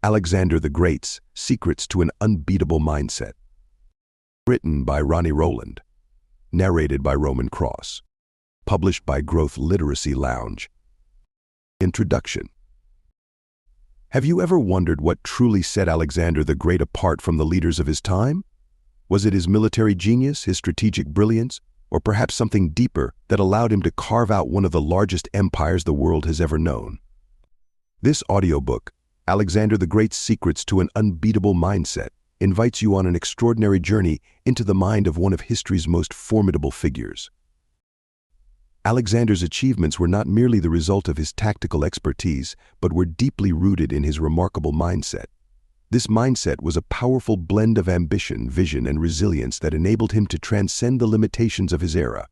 Alexander the Great's Secrets to an Unbeatable Mindset. Written by Ronnie Rowland. Narrated by Roman Cross. Published by Growth Literacy Lounge. Introduction. Have you ever wondered what truly set Alexander the Great apart from the leaders of his time? Was it his military genius, his strategic brilliance, or perhaps something deeper that allowed him to carve out one of the largest empires the world has ever known? This audiobook, Alexander the Great's Secrets to an Unbeatable Mindset, invites you on an extraordinary journey into the mind of one of history's most formidable figures. Alexander's achievements were not merely the result of his tactical expertise, but were deeply rooted in his remarkable mindset. This mindset was a powerful blend of ambition, vision, and resilience that enabled him to transcend the limitations of his era.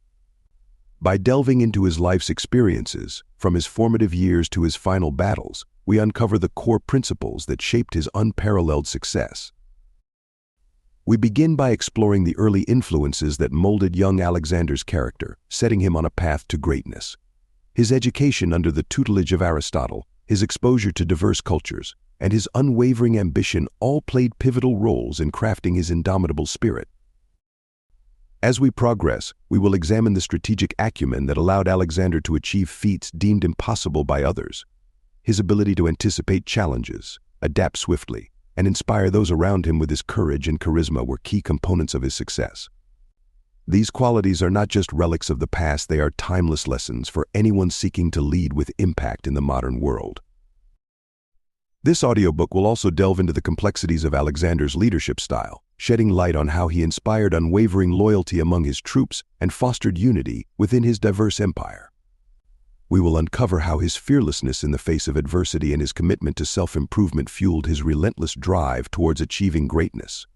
By delving into his life's experiences, from his formative years to his final battles, we uncover the core principles that shaped his unparalleled success. We begin by exploring the early influences that molded young Alexander's character, setting him on a path to greatness. His education under the tutelage of Aristotle, his exposure to diverse cultures, and his unwavering ambition all played pivotal roles in crafting his indomitable spirit. As we progress, we will examine the strategic acumen that allowed Alexander to achieve feats deemed impossible by others. His ability to anticipate challenges, adapt swiftly, and inspire those around him with his courage and charisma were key components of his success. These qualities are not just relics of the past, they are timeless lessons for anyone seeking to lead with impact in the modern world. This audiobook will also delve into the complexities of Alexander's leadership style, shedding light on how he inspired unwavering loyalty among his troops and fostered unity within his diverse empire. We will uncover how his fearlessness in the face of adversity and his commitment to self-improvement fueled his relentless drive towards achieving greatness.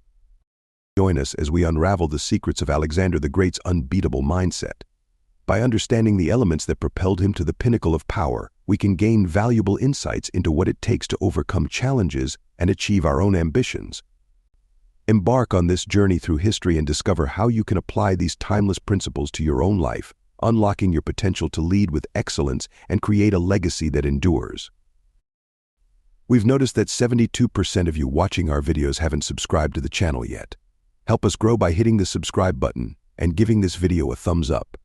Join us as we unravel the secrets of Alexander the Great's unbeatable mindset. By understanding the elements that propelled him to the pinnacle of power, we can gain valuable insights into what it takes to overcome challenges and achieve our own ambitions. Embark on this journey through history and discover how you can apply these timeless principles to your own life, unlocking your potential to lead with excellence and create a legacy that endures. We've noticed that 72% of you watching our videos haven't subscribed to the channel yet. Help us grow by hitting the subscribe button and giving this video a thumbs up.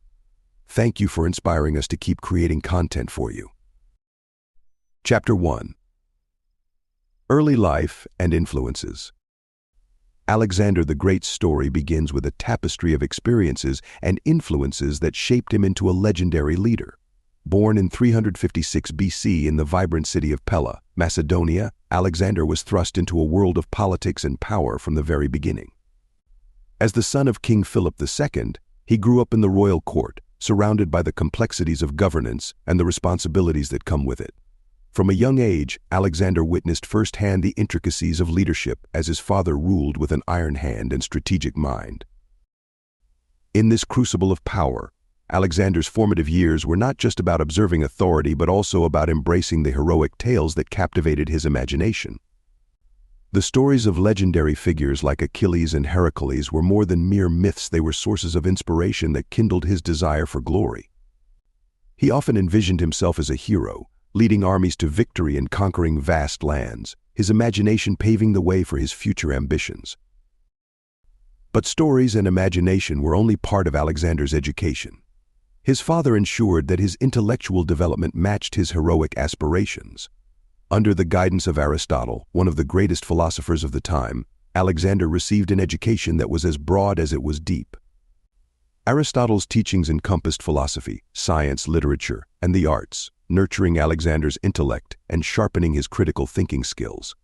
Thank you for inspiring us to keep creating content for you. Chapter 1. Early Life and Influences. Alexander the Great's story begins with a tapestry of experiences and influences that shaped him into a legendary leader. Born in 356 BC in the vibrant city of Pella, Macedonia, Alexander was thrust into a world of politics and power from the very beginning. As the son of King Philip II, he grew up in the royal court, surrounded by the complexities of governance and the responsibilities that come with it. From a young age, Alexander witnessed firsthand the intricacies of leadership as his father ruled with an iron hand and strategic mind. In this crucible of power, Alexander's formative years were not just about observing authority but also about embracing the heroic tales that captivated his imagination. The stories of legendary figures like Achilles and Heracles were more than mere myths, they were sources of inspiration that kindled his desire for glory. He often envisioned himself as a hero, leading armies to victory and conquering vast lands, his imagination paving the way for his future ambitions. But stories and imagination were only part of Alexander's education. His father ensured that his intellectual development matched his heroic aspirations. Under the guidance of Aristotle, one of the greatest philosophers of the time, Alexander received an education that was as broad as it was deep. Aristotle's teachings encompassed philosophy, science, literature, and the arts, nurturing Alexander's intellect and sharpening his critical thinking skills.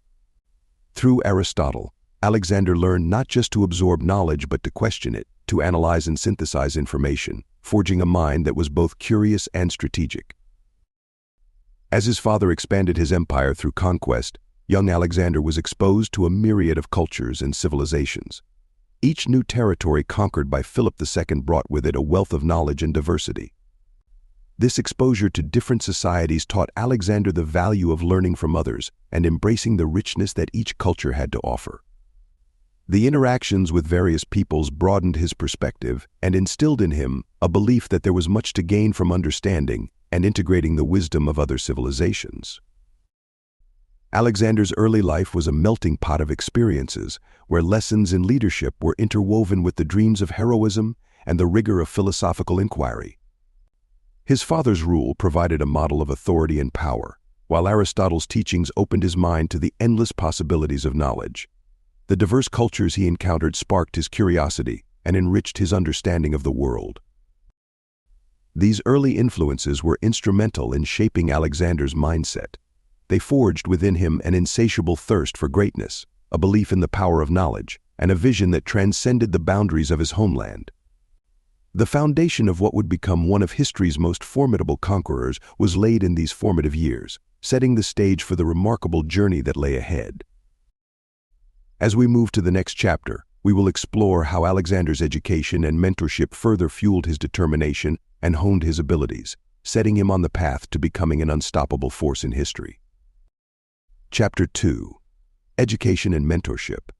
Through Aristotle, Alexander learned not just to absorb knowledge but to question it, to analyze and synthesize information, forging a mind that was both curious and strategic. As his father expanded his empire through conquest, young Alexander was exposed to a myriad of cultures and civilizations. Each new territory conquered by Philip II brought with it a wealth of knowledge and diversity. This exposure to different societies taught Alexander the value of learning from others and embracing the richness that each culture had to offer. The interactions with various peoples broadened his perspective and instilled in him a belief that there was much to gain from understanding and integrating the wisdom of other civilizations. Alexander's early life was a melting pot of experiences, where lessons in leadership were interwoven with the dreams of heroism and the rigor of philosophical inquiry. His father's rule provided a model of authority and power, while Aristotle's teachings opened his mind to the endless possibilities of knowledge. The diverse cultures he encountered sparked his curiosity and enriched his understanding of the world. These early influences were instrumental in shaping Alexander's mindset. They forged within him an insatiable thirst for greatness, a belief in the power of knowledge, and a vision that transcended the boundaries of his homeland. The foundation of what would become one of history's most formidable conquerors was laid in these formative years, setting the stage for the remarkable journey that lay ahead. As we move to the next chapter, we will explore how Alexander's education and mentorship further fueled his determination and honed his abilities, setting him on the path to becoming an unstoppable force in history. Chapter 2. Education and Mentorship.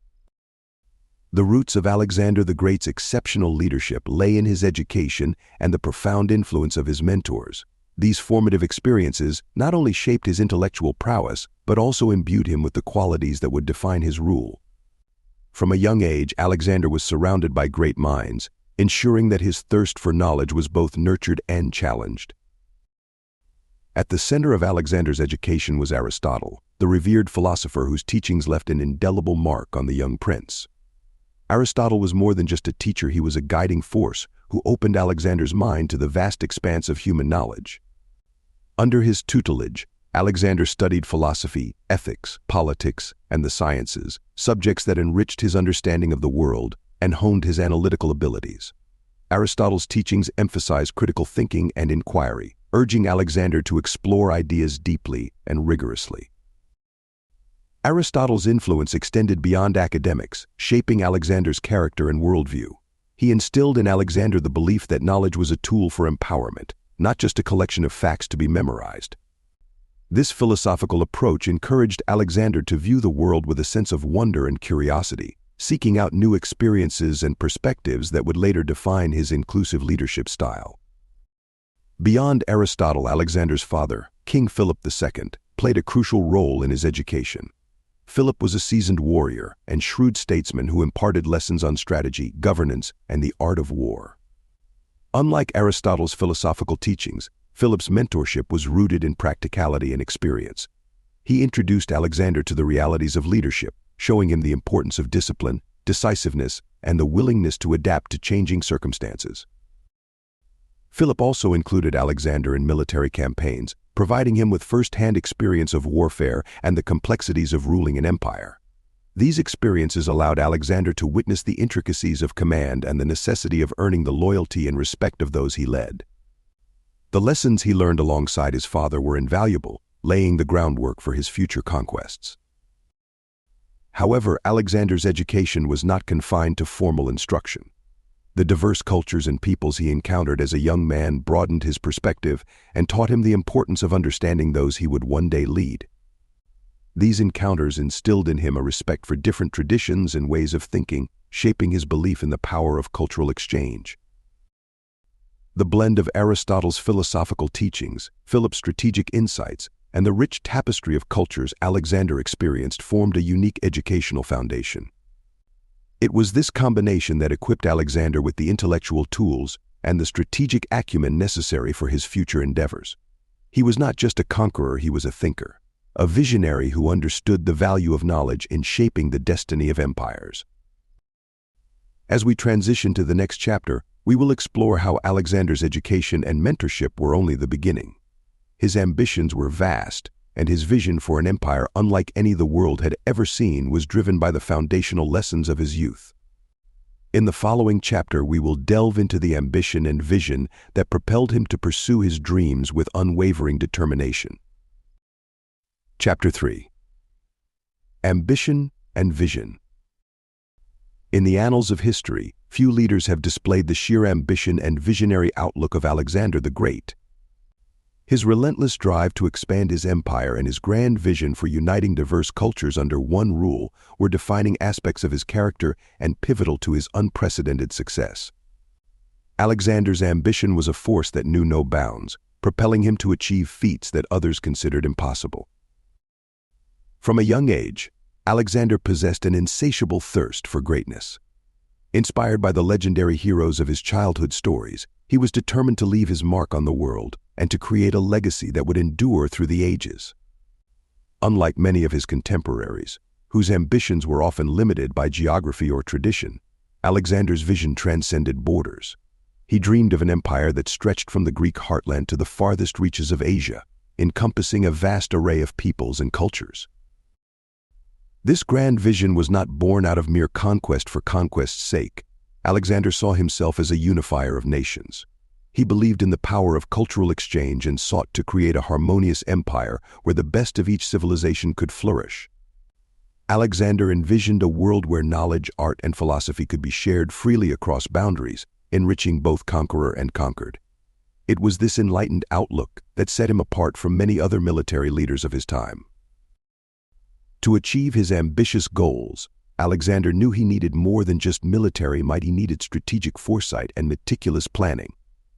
The roots of Alexander the Great's exceptional leadership lay in his education and the profound influence of his mentors. These formative experiences not only shaped his intellectual prowess, but also imbued him with the qualities that would define his rule. From a young age, Alexander was surrounded by great minds, ensuring that his thirst for knowledge was both nurtured and challenged. At the center of Alexander's education was Aristotle, the revered philosopher whose teachings left an indelible mark on the young prince. Aristotle was more than just a teacher, he was a guiding force who opened Alexander's mind to the vast expanse of human knowledge. Under his tutelage, Alexander studied philosophy, ethics, politics, and the sciences, subjects that enriched his understanding of the world and honed his analytical abilities. Aristotle's teachings emphasized critical thinking and inquiry, urging Alexander to explore ideas deeply and rigorously. Aristotle's influence extended beyond academics, shaping Alexander's character and worldview. He instilled in Alexander the belief that knowledge was a tool for empowerment, not just a collection of facts to be memorized. This philosophical approach encouraged Alexander to view the world with a sense of wonder and curiosity, seeking out new experiences and perspectives that would later define his inclusive leadership style. Beyond Aristotle, Alexander's father, King Philip II, played a crucial role in his education. Philip was a seasoned warrior and shrewd statesman who imparted lessons on strategy, governance, and the art of war. Unlike Aristotle's philosophical teachings, Philip's mentorship was rooted in practicality and experience. He introduced Alexander to the realities of leadership, showing him the importance of discipline, decisiveness, and the willingness to adapt to changing circumstances. Philip also included Alexander in military campaigns, providing him with first-hand experience of warfare and the complexities of ruling an empire. These experiences allowed Alexander to witness the intricacies of command and the necessity of earning the loyalty and respect of those he led. The lessons he learned alongside his father were invaluable, laying the groundwork for his future conquests. However, Alexander's education was not confined to formal instruction. The diverse cultures and peoples he encountered as a young man broadened his perspective and taught him the importance of understanding those he would one day lead. These encounters instilled in him a respect for different traditions and ways of thinking, shaping his belief in the power of cultural exchange. The blend of Aristotle's philosophical teachings, Philip's strategic insights, and the rich tapestry of cultures Alexander experienced formed a unique educational foundation. It was this combination that equipped Alexander with the intellectual tools and the strategic acumen necessary for his future endeavors. He was not just a conqueror, he was a thinker, a visionary who understood the value of knowledge in shaping the destiny of empires. As we transition to the next chapter, we will explore how Alexander's education and mentorship were only the beginning. His ambitions were vast, and his vision for an empire unlike any the world had ever seen was driven by the foundational lessons of his youth. In the following chapter, we will delve into the ambition and vision that propelled him to pursue his dreams with unwavering determination. Chapter 3. Ambition and Vision. In the annals of history, few leaders have displayed the sheer ambition and visionary outlook of Alexander the Great. His relentless drive to expand his empire and his grand vision for uniting diverse cultures under one rule were defining aspects of his character and pivotal to his unprecedented success. Alexander's ambition was a force that knew no bounds, propelling him to achieve feats that others considered impossible. From a young age, Alexander possessed an insatiable thirst for greatness. Inspired by the legendary heroes of his childhood stories, he was determined to leave his mark on the world and to create a legacy that would endure through the ages. Unlike many of his contemporaries, whose ambitions were often limited by geography or tradition, Alexander's vision transcended borders. He dreamed of an empire that stretched from the Greek heartland to the farthest reaches of Asia, encompassing a vast array of peoples and cultures. This grand vision was not born out of mere conquest for conquest's sake. Alexander saw himself as a unifier of nations. He believed in the power of cultural exchange and sought to create a harmonious empire where the best of each civilization could flourish. Alexander envisioned a world where knowledge, art, and philosophy could be shared freely across boundaries, enriching both conqueror and conquered. It was this enlightened outlook that set him apart from many other military leaders of his time. To achieve his ambitious goals, Alexander knew he needed more than just military might. He needed strategic foresight and meticulous planning.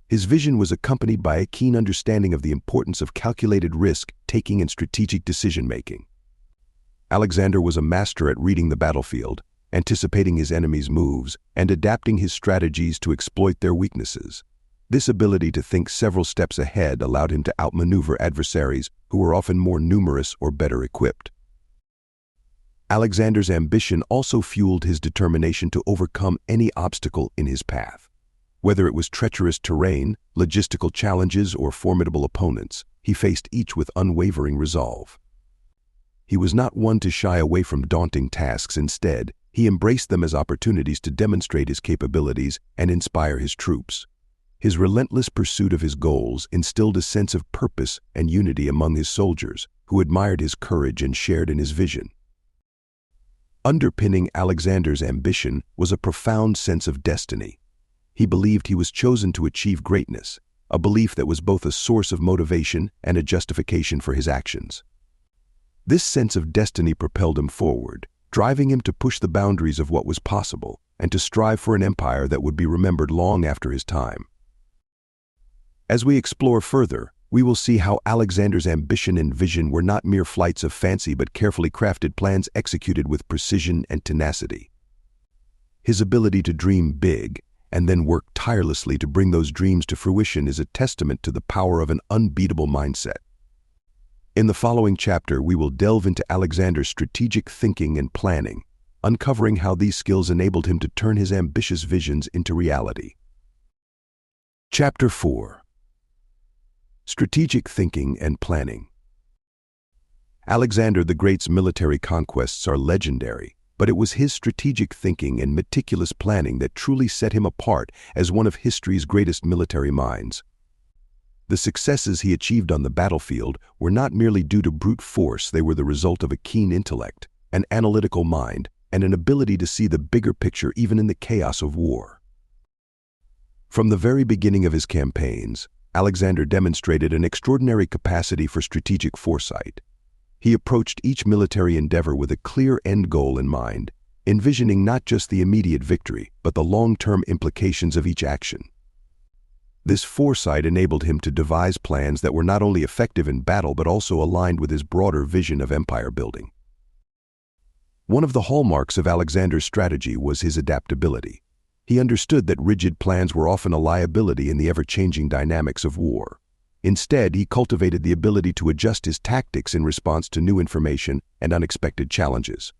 His vision was accompanied by a keen understanding of the importance of calculated risk-taking and strategic decision-making. Alexander was a master at reading the battlefield, anticipating his enemies' moves, and adapting his strategies to exploit their weaknesses. This ability to think several steps ahead allowed him to outmaneuver adversaries who were often more numerous or better equipped. Alexander's ambition also fueled his determination to overcome any obstacle in his path. Whether it was treacherous terrain, logistical challenges, or formidable opponents, he faced each with unwavering resolve. He was not one to shy away from daunting tasks. Instead, he embraced them as opportunities to demonstrate his capabilities and inspire his troops. His relentless pursuit of his goals instilled a sense of purpose and unity among his soldiers, who admired his courage and shared in his vision. Underpinning Alexander's ambition was a profound sense of destiny. He believed he was chosen to achieve greatness, a belief that was both a source of motivation and a justification for his actions. This sense of destiny propelled him forward, driving him to push the boundaries of what was possible and to strive for an empire that would be remembered long after his time. As we explore further, we will see how Alexander's ambition and vision were not mere flights of fancy but carefully crafted plans executed with precision and tenacity. His ability to dream big and then work tirelessly to bring those dreams to fruition is a testament to the power of an unbeatable mindset. In the following chapter, we will delve into Alexander's strategic thinking and planning, uncovering how these skills enabled him to turn his ambitious visions into reality. Chapter 4. Strategic Thinking and Planning. Alexander the Great's military conquests are legendary, but it was his strategic thinking and meticulous planning that truly set him apart as one of history's greatest military minds. The successes he achieved on the battlefield were not merely due to brute force. They were the result of a keen intellect, an analytical mind, and an ability to see the bigger picture even in the chaos of war. From the very beginning of his campaigns, Alexander demonstrated an extraordinary capacity for strategic foresight. He approached each military endeavor with a clear end goal in mind, envisioning not just the immediate victory, but the long-term implications of each action. This foresight enabled him to devise plans that were not only effective in battle but also aligned with his broader vision of empire building. One of the hallmarks of Alexander's strategy was his adaptability. He understood that rigid plans were often a liability in the ever-changing dynamics of war. Instead, he cultivated the ability to adjust his tactics in response to new information and unexpected challenges.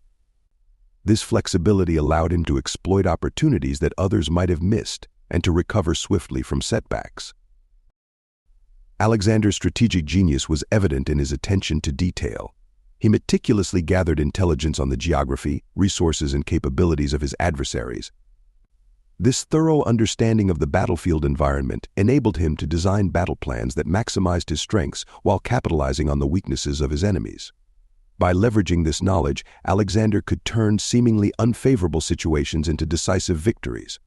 This flexibility allowed him to exploit opportunities that others might have missed and to recover swiftly from setbacks. Alexander's strategic genius was evident in his attention to detail. He meticulously gathered intelligence on the geography, resources, and capabilities of his adversaries. This thorough understanding of the battlefield environment enabled him to design battle plans that maximized his strengths while capitalizing on the weaknesses of his enemies. By leveraging this knowledge, Alexander could turn seemingly unfavorable situations into decisive victories.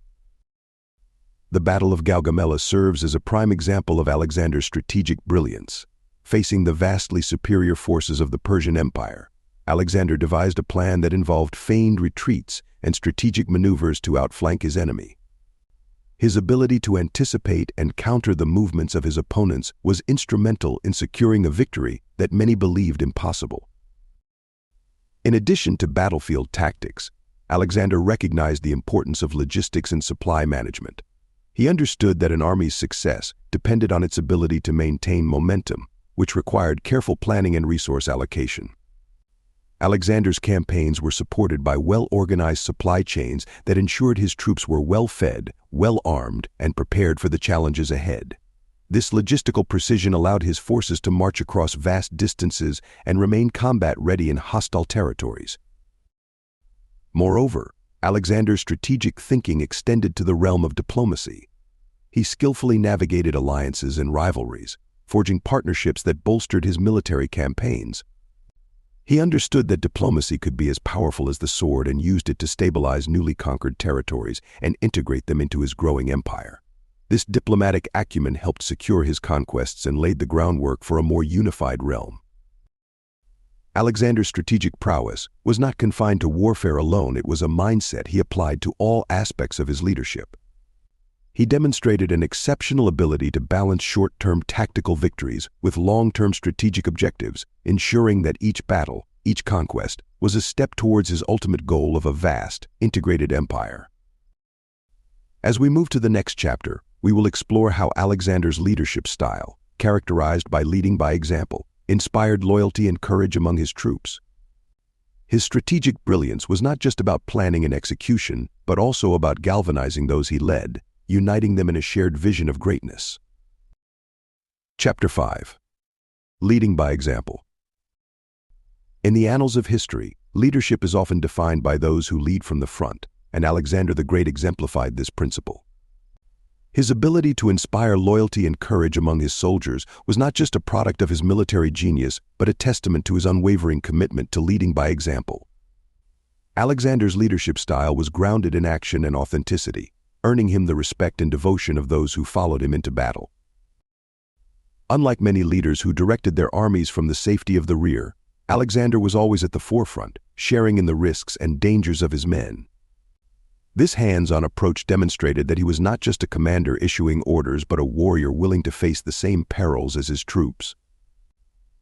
The Battle of Gaugamela serves as a prime example of Alexander's strategic brilliance. Facing the vastly superior forces of the Persian Empire, Alexander devised a plan that involved feigned retreats and strategic maneuvers to outflank his enemy. His ability to anticipate and counter the movements of his opponents was instrumental in securing a victory that many believed impossible. In addition to battlefield tactics, Alexander recognized the importance of logistics and supply management. He understood that an army's success depended on its ability to maintain momentum, which required careful planning and resource allocation. Alexander's campaigns were supported by well-organized supply chains that ensured his troops were well-fed, well-armed, and prepared for the challenges ahead. This logistical precision allowed his forces to march across vast distances and remain combat-ready in hostile territories. Moreover, Alexander's strategic thinking extended to the realm of diplomacy. He skillfully navigated alliances and rivalries, forging partnerships that bolstered his military campaigns. He understood that diplomacy could be as powerful as the sword and used it to stabilize newly conquered territories and integrate them into his growing empire. This diplomatic acumen helped secure his conquests and laid the groundwork for a more unified realm. Alexander's strategic prowess was not confined to warfare alone. It was a mindset he applied to all aspects of his leadership. He demonstrated an exceptional ability to balance short-term tactical victories with long-term strategic objectives, ensuring that each battle, each conquest, was a step towards his ultimate goal of a vast, integrated empire. As we move to the next chapter, we will explore how Alexander's leadership style, characterized by leading by example, inspired loyalty and courage among his troops. His strategic brilliance was not just about planning and execution, but also about galvanizing those he led, uniting them in a shared vision of greatness. Chapter 5. Leading by example. In the annals of history, leadership is often defined by those who lead from the front, and Alexander the Great exemplified this principle. His ability to inspire loyalty and courage among his soldiers was not just a product of his military genius, but a testament to his unwavering commitment to leading by example. Alexander's leadership style was grounded in action and authenticity, earning him the respect and devotion of those who followed him into battle. Unlike many leaders who directed their armies from the safety of the rear, Alexander was always at the forefront, sharing in the risks and dangers of his men. This hands-on approach demonstrated that he was not just a commander issuing orders but a warrior willing to face the same perils as his troops.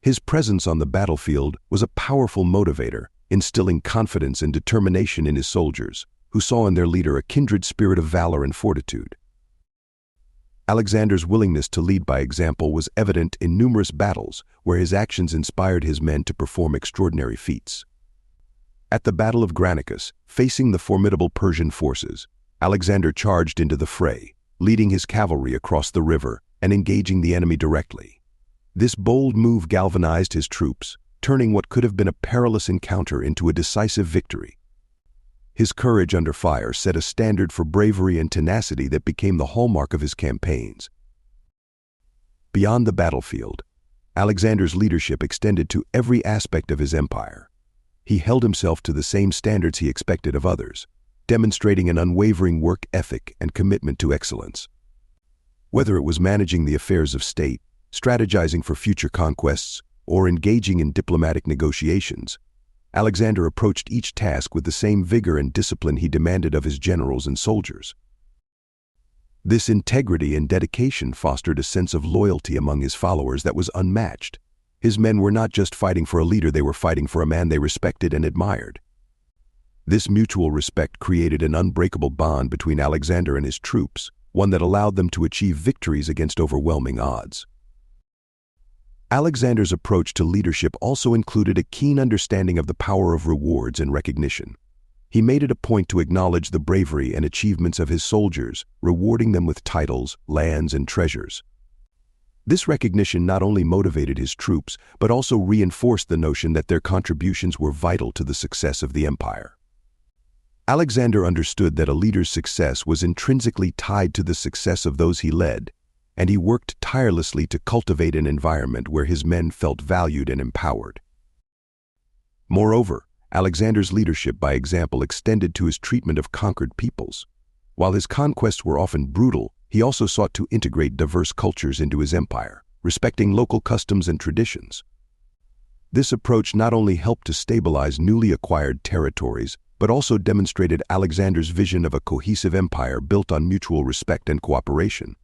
His presence on the battlefield was a powerful motivator, instilling confidence and determination in his soldiers, who saw in their leader a kindred spirit of valor and fortitude. Alexander's willingness to lead by example was evident in numerous battles where his actions inspired his men to perform extraordinary feats. At the Battle of Granicus, facing the formidable Persian forces, Alexander charged into the fray, leading his cavalry across the river and engaging the enemy directly. This bold move galvanized his troops, turning what could have been a perilous encounter into a decisive victory. His courage under fire set a standard for bravery and tenacity that became the hallmark of his campaigns. Beyond the battlefield, Alexander's leadership extended to every aspect of his empire. He held himself to the same standards he expected of others, demonstrating an unwavering work ethic and commitment to excellence. Whether it was managing the affairs of state, strategizing for future conquests, or engaging in diplomatic negotiations, Alexander approached each task with the same vigor and discipline he demanded of his generals and soldiers. This integrity and dedication fostered a sense of loyalty among his followers that was unmatched. His men were not just fighting for a leader, they were fighting for a man they respected and admired. This mutual respect created an unbreakable bond between Alexander and his troops, one that allowed them to achieve victories against overwhelming odds. Alexander's approach to leadership also included a keen understanding of the power of rewards and recognition. He made it a point to acknowledge the bravery and achievements of his soldiers, rewarding them with titles, lands, and treasures. This recognition not only motivated his troops, but also reinforced the notion that their contributions were vital to the success of the empire. Alexander understood that a leader's success was intrinsically tied to the success of those he led, and he worked tirelessly to cultivate an environment where his men felt valued and empowered. Moreover, Alexander's leadership by example extended to his treatment of conquered peoples. While his conquests were often brutal, he also sought to integrate diverse cultures into his empire, respecting local customs and traditions. This approach not only helped to stabilize newly acquired territories, but also demonstrated Alexander's vision of a cohesive empire built on mutual respect and cooperation.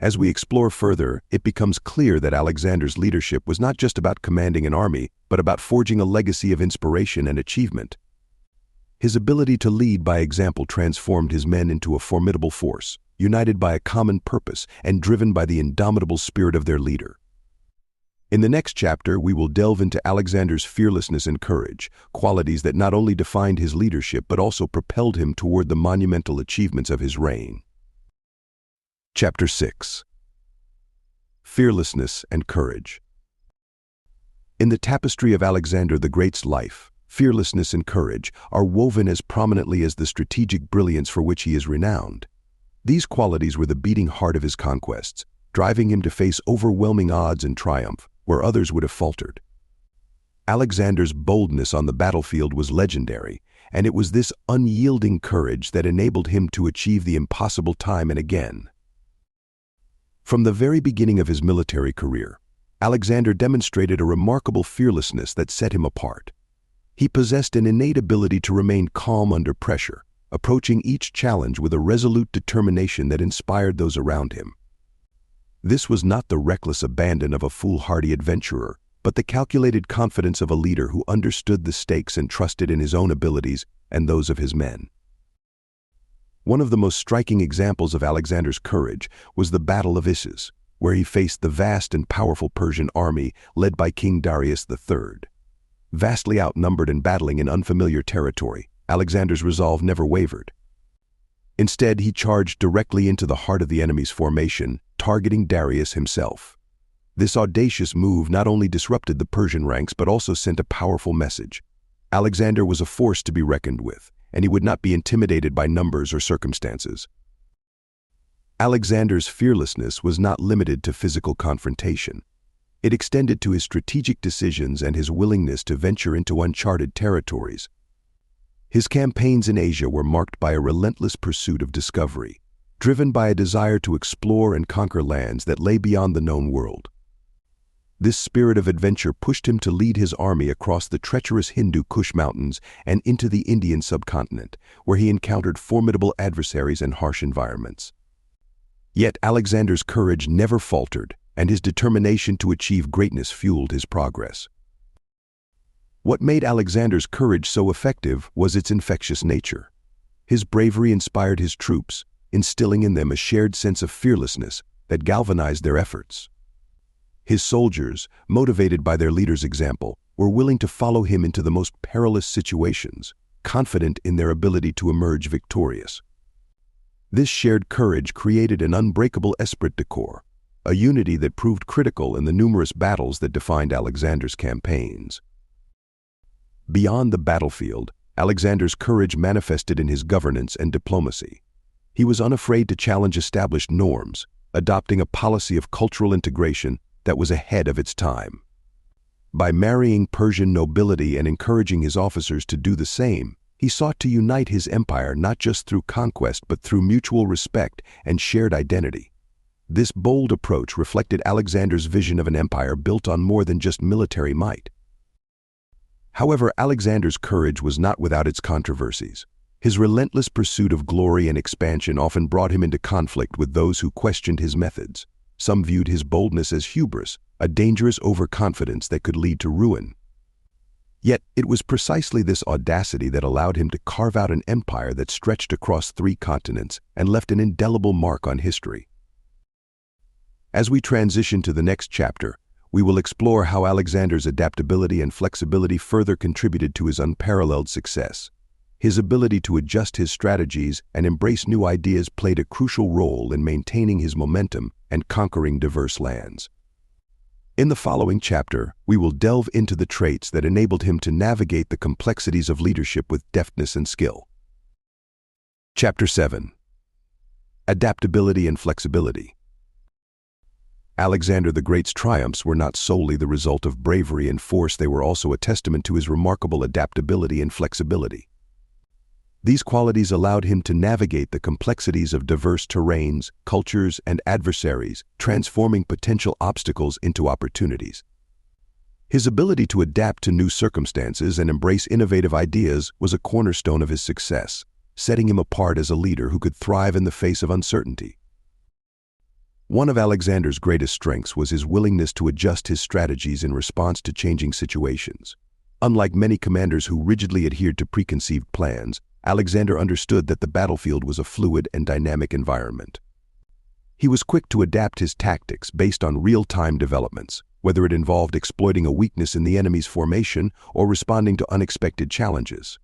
As we explore further, it becomes clear that Alexander's leadership was not just about commanding an army, but about forging a legacy of inspiration and achievement. His ability to lead by example transformed his men into a formidable force, united by a common purpose and driven by the indomitable spirit of their leader. In the next chapter, we will delve into Alexander's fearlessness and courage, qualities that not only defined his leadership but also propelled him toward the monumental achievements of his reign. Chapter 6. Fearlessness and Courage. In the tapestry of Alexander the Great's life, fearlessness and courage are woven as prominently as the strategic brilliance for which he is renowned. These qualities were the beating heart of his conquests, driving him to face overwhelming odds and triumph where others would have faltered. Alexander's boldness on the battlefield was legendary, and it was this unyielding courage that enabled him to achieve the impossible time and again. From the very beginning of his military career, Alexander demonstrated a remarkable fearlessness that set him apart. He possessed an innate ability to remain calm under pressure, approaching each challenge with a resolute determination that inspired those around him. This was not the reckless abandon of a foolhardy adventurer, but the calculated confidence of a leader who understood the stakes and trusted in his own abilities and those of his men. One of the most striking examples of Alexander's courage was the Battle of Issus, where he faced the vast and powerful Persian army led by King Darius III. Vastly outnumbered and battling in unfamiliar territory, Alexander's resolve never wavered. Instead, he charged directly into the heart of the enemy's formation, targeting Darius himself. This audacious move not only disrupted the Persian ranks but also sent a powerful message. Alexander was a force to be reckoned with, and he would not be intimidated by numbers or circumstances. Alexander's fearlessness was not limited to physical confrontation. It extended to his strategic decisions and his willingness to venture into uncharted territories. His campaigns in Asia were marked by a relentless pursuit of discovery, driven by a desire to explore and conquer lands that lay beyond the known world. This spirit of adventure pushed him to lead his army across the treacherous Hindu Kush Mountains and into the Indian subcontinent, where he encountered formidable adversaries and harsh environments. Yet Alexander's courage never faltered, and his determination to achieve greatness fueled his progress. What made Alexander's courage so effective was its infectious nature. His bravery inspired his troops, instilling in them a shared sense of fearlessness that galvanized their efforts. His soldiers, motivated by their leader's example, were willing to follow him into the most perilous situations, confident in their ability to emerge victorious. This shared courage created an unbreakable esprit de corps, a unity that proved critical in the numerous battles that defined Alexander's campaigns. Beyond the battlefield, Alexander's courage manifested in his governance and diplomacy. He was unafraid to challenge established norms, adopting a policy of cultural integration that was ahead of its time. By marrying Persian nobility and encouraging his officers to do the same, he sought to unite his empire not just through conquest but through mutual respect and shared identity. This bold approach reflected Alexander's vision of an empire built on more than just military might. However, Alexander's courage was not without its controversies. His relentless pursuit of glory and expansion often brought him into conflict with those who questioned his methods. Some viewed his boldness as hubris, a dangerous overconfidence that could lead to ruin. Yet, it was precisely this audacity that allowed him to carve out an empire that stretched across 3 continents and left an indelible mark on history. As we transition to the next chapter, we will explore how Alexander's adaptability and flexibility further contributed to his unparalleled success. His ability to adjust his strategies and embrace new ideas played a crucial role in maintaining his momentum and conquering diverse lands. In the following chapter, we will delve into the traits that enabled him to navigate the complexities of leadership with deftness and skill. Chapter 7. Adaptability and Flexibility. Alexander the Great's triumphs were not solely the result of bravery and force, they were also a testament to his remarkable adaptability and flexibility. These qualities allowed him to navigate the complexities of diverse terrains, cultures, and adversaries, transforming potential obstacles into opportunities. His ability to adapt to new circumstances and embrace innovative ideas was a cornerstone of his success, setting him apart as a leader who could thrive in the face of uncertainty. One of Alexander's greatest strengths was his willingness to adjust his strategies in response to changing situations. Unlike many commanders who rigidly adhered to preconceived plans, Alexander understood that the battlefield was a fluid and dynamic environment. He was quick to adapt his tactics based on real-time developments, whether it involved exploiting a weakness in the enemy's formation or responding to unexpected challenges.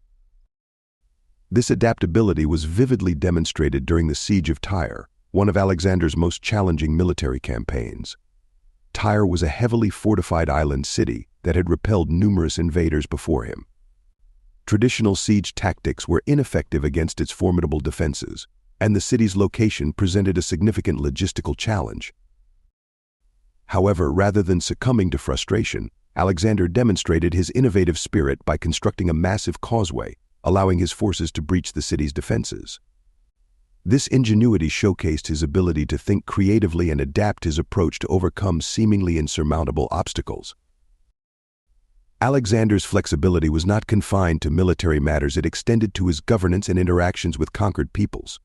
This adaptability was vividly demonstrated during the Siege of Tyre, one of Alexander's most challenging military campaigns. Tyre was a heavily fortified island city that had repelled numerous invaders before him. Traditional siege tactics were ineffective against its formidable defenses, and the city's location presented a significant logistical challenge. However, rather than succumbing to frustration, Alexander demonstrated his innovative spirit by constructing a massive causeway, allowing his forces to breach the city's defenses. This ingenuity showcased his ability to think creatively and adapt his approach to overcome seemingly insurmountable obstacles. Alexander's flexibility was not confined to military matters, it extended to his governance and interactions with conquered peoples.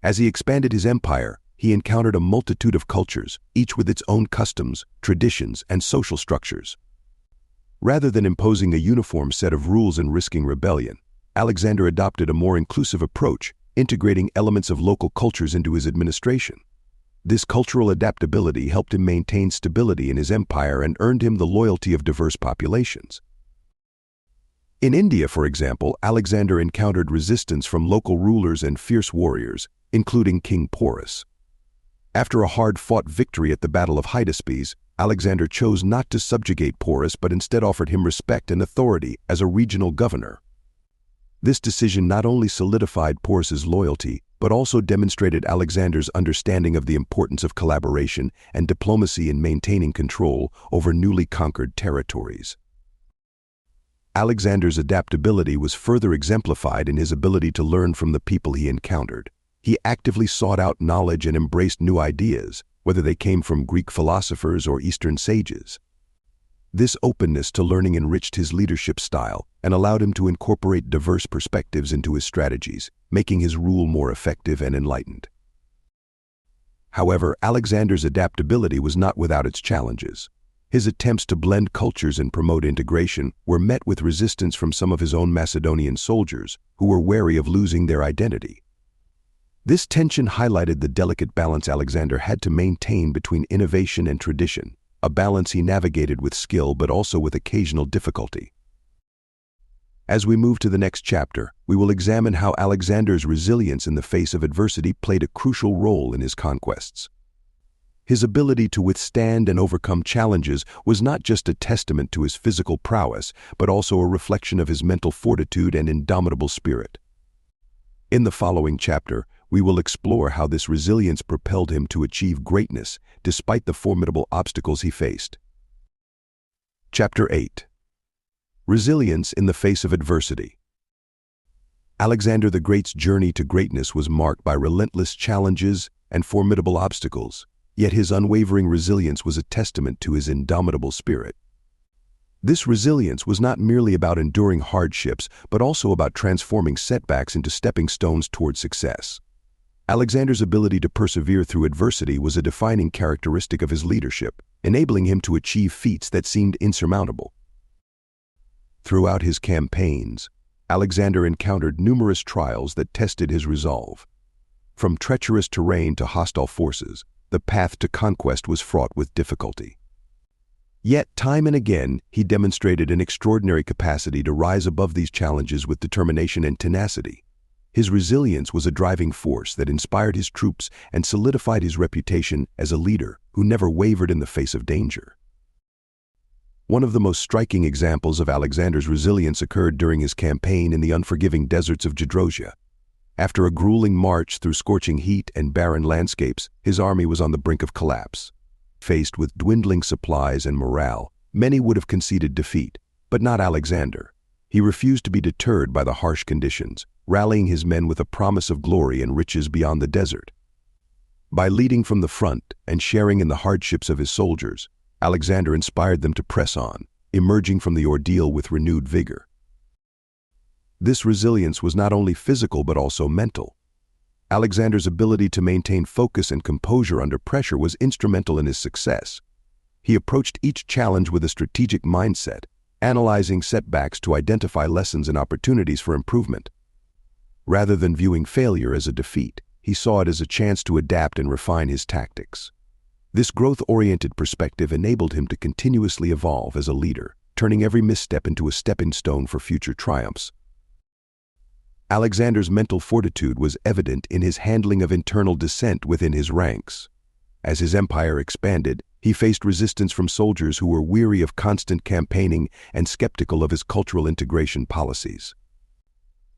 As he expanded his empire, he encountered a multitude of cultures, each with its own customs, traditions, and social structures. Rather than imposing a uniform set of rules and risking rebellion, Alexander adopted a more inclusive approach, integrating elements of local cultures into his administration. This cultural adaptability helped him maintain stability in his empire and earned him the loyalty of diverse populations. In India, for example, Alexander encountered resistance from local rulers and fierce warriors, including King Porus. After a hard-fought victory at the Battle of Hydaspes, Alexander chose not to subjugate Porus but instead offered him respect and authority as a regional governor. This decision not only solidified Porus's loyalty, but also demonstrated Alexander's understanding of the importance of collaboration and diplomacy in maintaining control over newly conquered territories. Alexander's adaptability was further exemplified in his ability to learn from the people he encountered. He actively sought out knowledge and embraced new ideas, whether they came from Greek philosophers or Eastern sages. This openness to learning enriched his leadership style and allowed him to incorporate diverse perspectives into his strategies, making his rule more effective and enlightened. However, Alexander's adaptability was not without its challenges. His attempts to blend cultures and promote integration were met with resistance from some of his own Macedonian soldiers, who were wary of losing their identity. This tension highlighted the delicate balance Alexander had to maintain between innovation and tradition, a balance he navigated with skill but also with occasional difficulty. As we move to the next chapter, we will examine how Alexander's resilience in the face of adversity played a crucial role in his conquests. His ability to withstand and overcome challenges was not just a testament to his physical prowess, but also a reflection of his mental fortitude and indomitable spirit. In the following chapter, we will explore how this resilience propelled him to achieve greatness despite the formidable obstacles he faced. Chapter 8. Resilience in the face of adversity. Alexander the Great's journey to greatness was marked by relentless challenges and formidable obstacles, yet his unwavering resilience was a testament to his indomitable spirit. This resilience was not merely about enduring hardships, but also about transforming setbacks into stepping stones toward success. Alexander's ability to persevere through adversity was a defining characteristic of his leadership, enabling him to achieve feats that seemed insurmountable. Throughout his campaigns, Alexander encountered numerous trials that tested his resolve. From treacherous terrain to hostile forces, the path to conquest was fraught with difficulty. Yet, time and again, he demonstrated an extraordinary capacity to rise above these challenges with determination and tenacity. His resilience was a driving force that inspired his troops and solidified his reputation as a leader who never wavered in the face of danger. One of the most striking examples of Alexander's resilience occurred during his campaign in the unforgiving deserts of Gedrosia. After a grueling march through scorching heat and barren landscapes, his army was on the brink of collapse. Faced with dwindling supplies and morale, many would have conceded defeat, but not Alexander. He refused to be deterred by the harsh conditions, rallying his men with a promise of glory and riches beyond the desert. By leading from the front and sharing in the hardships of his soldiers, Alexander inspired them to press on, emerging from the ordeal with renewed vigor. This resilience was not only physical but also mental. Alexander's ability to maintain focus and composure under pressure was instrumental in his success. He approached each challenge with a strategic mindset, analyzing setbacks to identify lessons and opportunities for improvement. Rather than viewing failure as a defeat, he saw it as a chance to adapt and refine his tactics. This growth-oriented perspective enabled him to continuously evolve as a leader, turning every misstep into a stepping stone for future triumphs. Alexander's mental fortitude was evident in his handling of internal dissent within his ranks. As his empire expanded, he faced resistance from soldiers who were weary of constant campaigning and skeptical of his cultural integration policies.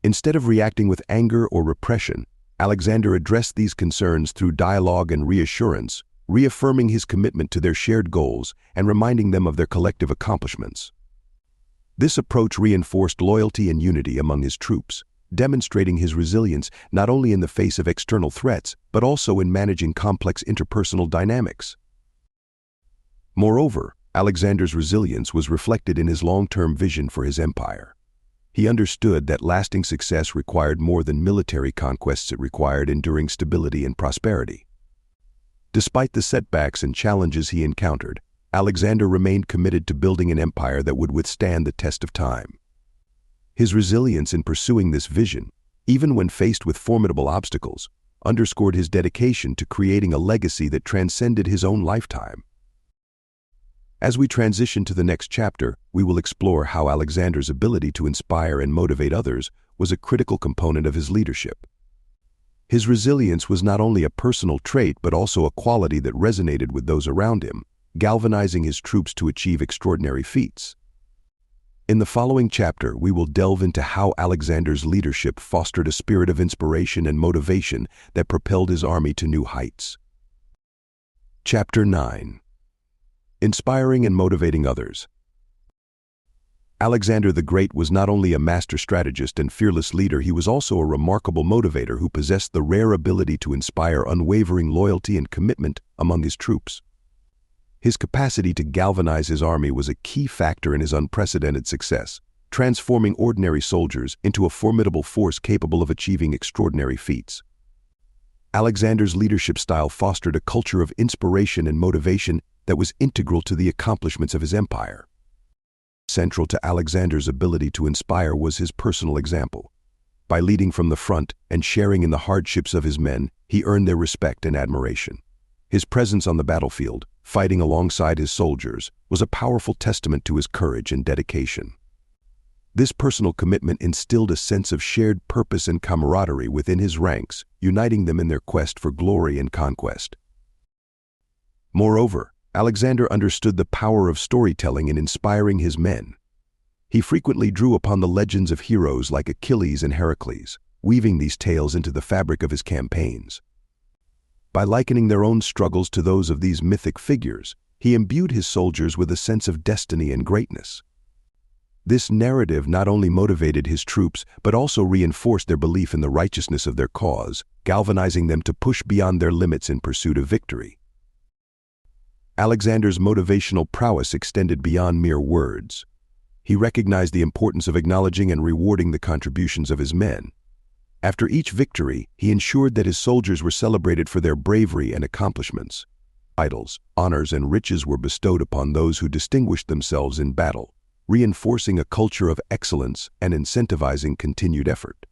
Instead of reacting with anger or repression, Alexander addressed these concerns through dialogue and reassurance, reaffirming his commitment to their shared goals and reminding them of their collective accomplishments. This approach reinforced loyalty and unity among his troops, demonstrating his resilience not only in the face of external threats, but also in managing complex interpersonal dynamics. Moreover, Alexander's resilience was reflected in his long-term vision for his empire. He understood that lasting success required more than military conquests; it required enduring stability and prosperity. Despite the setbacks and challenges he encountered, Alexander remained committed to building an empire that would withstand the test of time. His resilience in pursuing this vision, even when faced with formidable obstacles, underscored his dedication to creating a legacy that transcended his own lifetime. As we transition to the next chapter, we will explore how Alexander's ability to inspire and motivate others was a critical component of his leadership. His resilience was not only a personal trait but also a quality that resonated with those around him, galvanizing his troops to achieve extraordinary feats. In the following chapter, we will delve into how Alexander's leadership fostered a spirit of inspiration and motivation that propelled his army to new heights. Chapter 9. Inspiring and motivating others. Alexander the Great was not only a master strategist and fearless leader, he was also a remarkable motivator who possessed the rare ability to inspire unwavering loyalty and commitment among his troops. His capacity to galvanize his army was a key factor in his unprecedented success, transforming ordinary soldiers into a formidable force capable of achieving extraordinary feats. Alexander's leadership style fostered a culture of inspiration and motivation that was integral to the accomplishments of his empire. Central to Alexander's ability to inspire was his personal example. By leading from the front and sharing in the hardships of his men, he earned their respect and admiration. His presence on the battlefield, fighting alongside his soldiers, was a powerful testament to his courage and dedication. This personal commitment instilled a sense of shared purpose and camaraderie within his ranks, uniting them in their quest for glory and conquest. Moreover, Alexander understood the power of storytelling in inspiring his men. He frequently drew upon the legends of heroes like Achilles and Heracles, weaving these tales into the fabric of his campaigns. By likening their own struggles to those of these mythic figures, he imbued his soldiers with a sense of destiny and greatness. This narrative not only motivated his troops, but also reinforced their belief in the righteousness of their cause, galvanizing them to push beyond their limits in pursuit of victory. Alexander's motivational prowess extended beyond mere words. He recognized the importance of acknowledging and rewarding the contributions of his men. After each victory, he ensured that his soldiers were celebrated for their bravery and accomplishments. Titles, honors, and riches were bestowed upon those who distinguished themselves in battle, reinforcing a culture of excellence and incentivizing continued effort.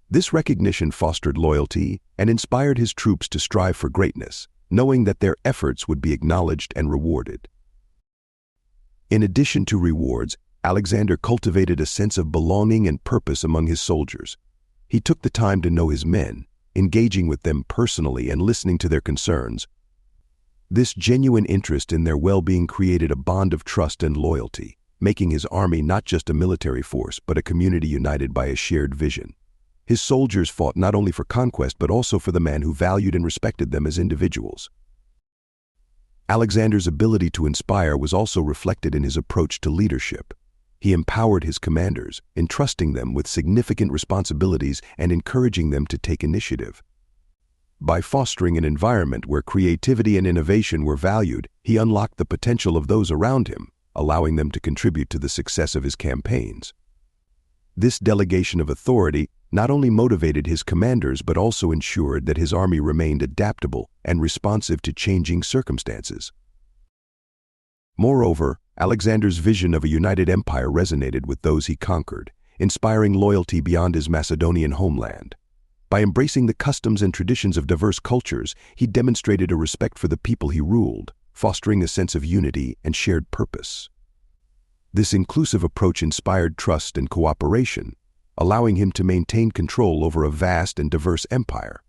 This recognition fostered loyalty and inspired his troops to strive for greatness, knowing that their efforts would be acknowledged and rewarded. In addition to rewards, Alexander cultivated a sense of belonging and purpose among his soldiers. He took the time to know his men, engaging with them personally and listening to their concerns. This genuine interest in their well-being created a bond of trust and loyalty, making his army not just a military force but a community united by a shared vision. His soldiers fought not only for conquest but also for the man who valued and respected them as individuals. Alexander's ability to inspire was also reflected in his approach to leadership. He empowered his commanders, entrusting them with significant responsibilities and encouraging them to take initiative. By fostering an environment where creativity and innovation were valued, he unlocked the potential of those around him, allowing them to contribute to the success of his campaigns. This delegation of authority not only motivated his commanders but also ensured that his army remained adaptable and responsive to changing circumstances. Moreover, Alexander's vision of a united empire resonated with those he conquered, inspiring loyalty beyond his Macedonian homeland. By embracing the customs and traditions of diverse cultures, he demonstrated a respect for the people he ruled, fostering a sense of unity and shared purpose. This inclusive approach inspired trust and cooperation, allowing him to maintain control over a vast and diverse empire.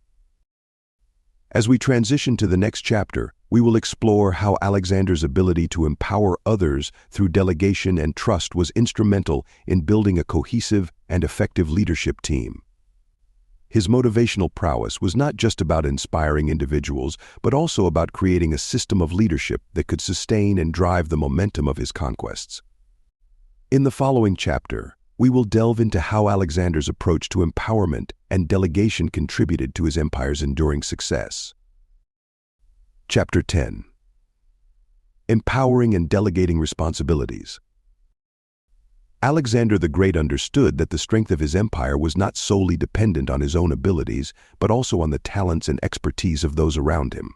As we transition to the next chapter, we will explore how Alexander's ability to empower others through delegation and trust was instrumental in building a cohesive and effective leadership team. His motivational prowess was not just about inspiring individuals, but also about creating a system of leadership that could sustain and drive the momentum of his conquests. In the following chapter, we will delve into how Alexander's approach to empowerment and delegation contributed to his empire's enduring success. Chapter 10. Empowering and delegating responsibilities. Alexander the Great understood that the strength of his empire was not solely dependent on his own abilities, but also on the talents and expertise of those around him.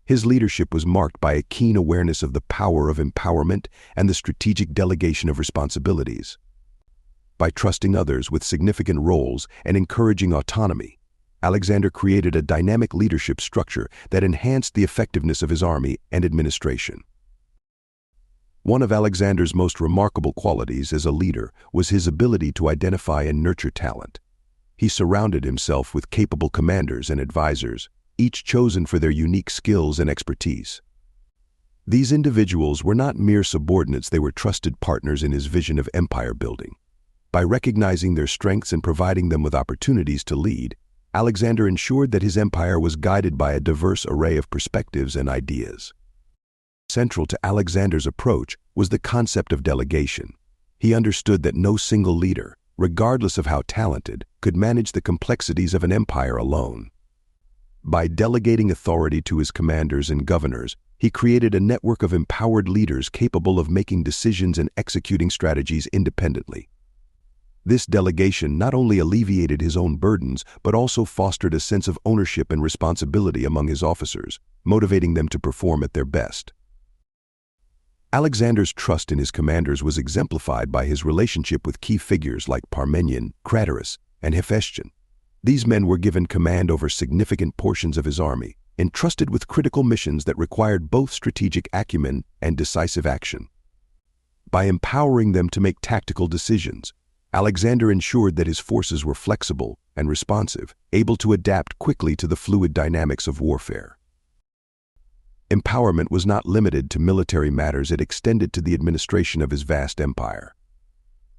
His leadership was marked by a keen awareness of the power of empowerment and the strategic delegation of responsibilities. By trusting others with significant roles and encouraging autonomy, Alexander created a dynamic leadership structure that enhanced the effectiveness of his army and administration. One of Alexander's most remarkable qualities as a leader was his ability to identify and nurture talent. He surrounded himself with capable commanders and advisors, each chosen for their unique skills and expertise. These individuals were not mere subordinates, they were trusted partners in his vision of empire building. By recognizing their strengths and providing them with opportunities to lead, Alexander ensured that his empire was guided by a diverse array of perspectives and ideas. Central to Alexander's approach was the concept of delegation. He understood that no single leader, regardless of how talented, could manage the complexities of an empire alone. By delegating authority to his commanders and governors, he created a network of empowered leaders capable of making decisions and executing strategies independently. This delegation not only alleviated his own burdens, but also fostered a sense of ownership and responsibility among his officers, motivating them to perform at their best. Alexander's trust in his commanders was exemplified by his relationship with key figures like Parmenion, Craterus, and Hephaestion. These men were given command over significant portions of his army, entrusted with critical missions that required both strategic acumen and decisive action. By empowering them to make tactical decisions, Alexander ensured that his forces were flexible and responsive, able to adapt quickly to the fluid dynamics of warfare. Empowerment was not limited to military matters, it extended to the administration of his vast empire.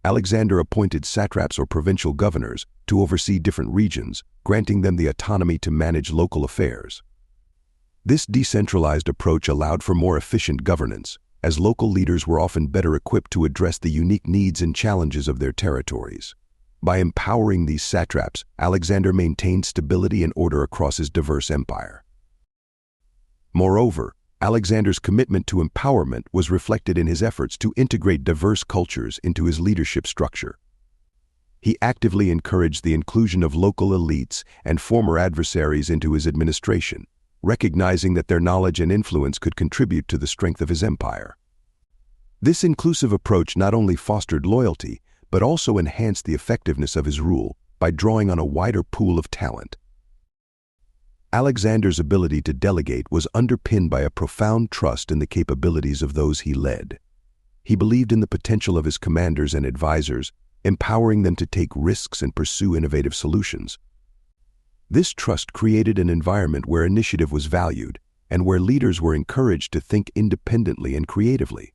Alexander appointed satraps or provincial governors to oversee different regions, granting them the autonomy to manage local affairs. This decentralized approach allowed for more efficient governance, as local leaders were often better equipped to address the unique needs and challenges of their territories. By empowering these satraps, Alexander maintained stability and order across his diverse empire. Moreover, Alexander's commitment to empowerment was reflected in his efforts to integrate diverse cultures into his leadership structure. He actively encouraged the inclusion of local elites and former adversaries into his administration, recognizing that their knowledge and influence could contribute to the strength of his empire. This inclusive approach not only fostered loyalty, but also enhanced the effectiveness of his rule by drawing on a wider pool of talent. Alexander's ability to delegate was underpinned by a profound trust in the capabilities of those he led. He believed in the potential of his commanders and advisors, empowering them to take risks and pursue innovative solutions. This trust created an environment where initiative was valued and where leaders were encouraged to think independently and creatively.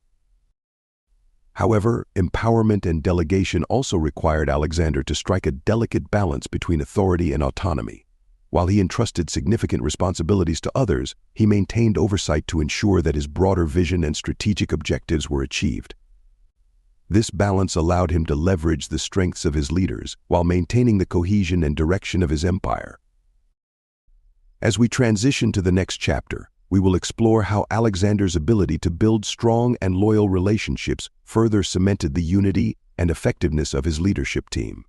However, empowerment and delegation also required Alexander to strike a delicate balance between authority and autonomy. While he entrusted significant responsibilities to others, he maintained oversight to ensure that his broader vision and strategic objectives were achieved. This balance allowed him to leverage the strengths of his leaders while maintaining the cohesion and direction of his empire. As we transition to the next chapter, we will explore how Alexander's ability to build strong and loyal relationships further cemented the unity and effectiveness of his leadership team.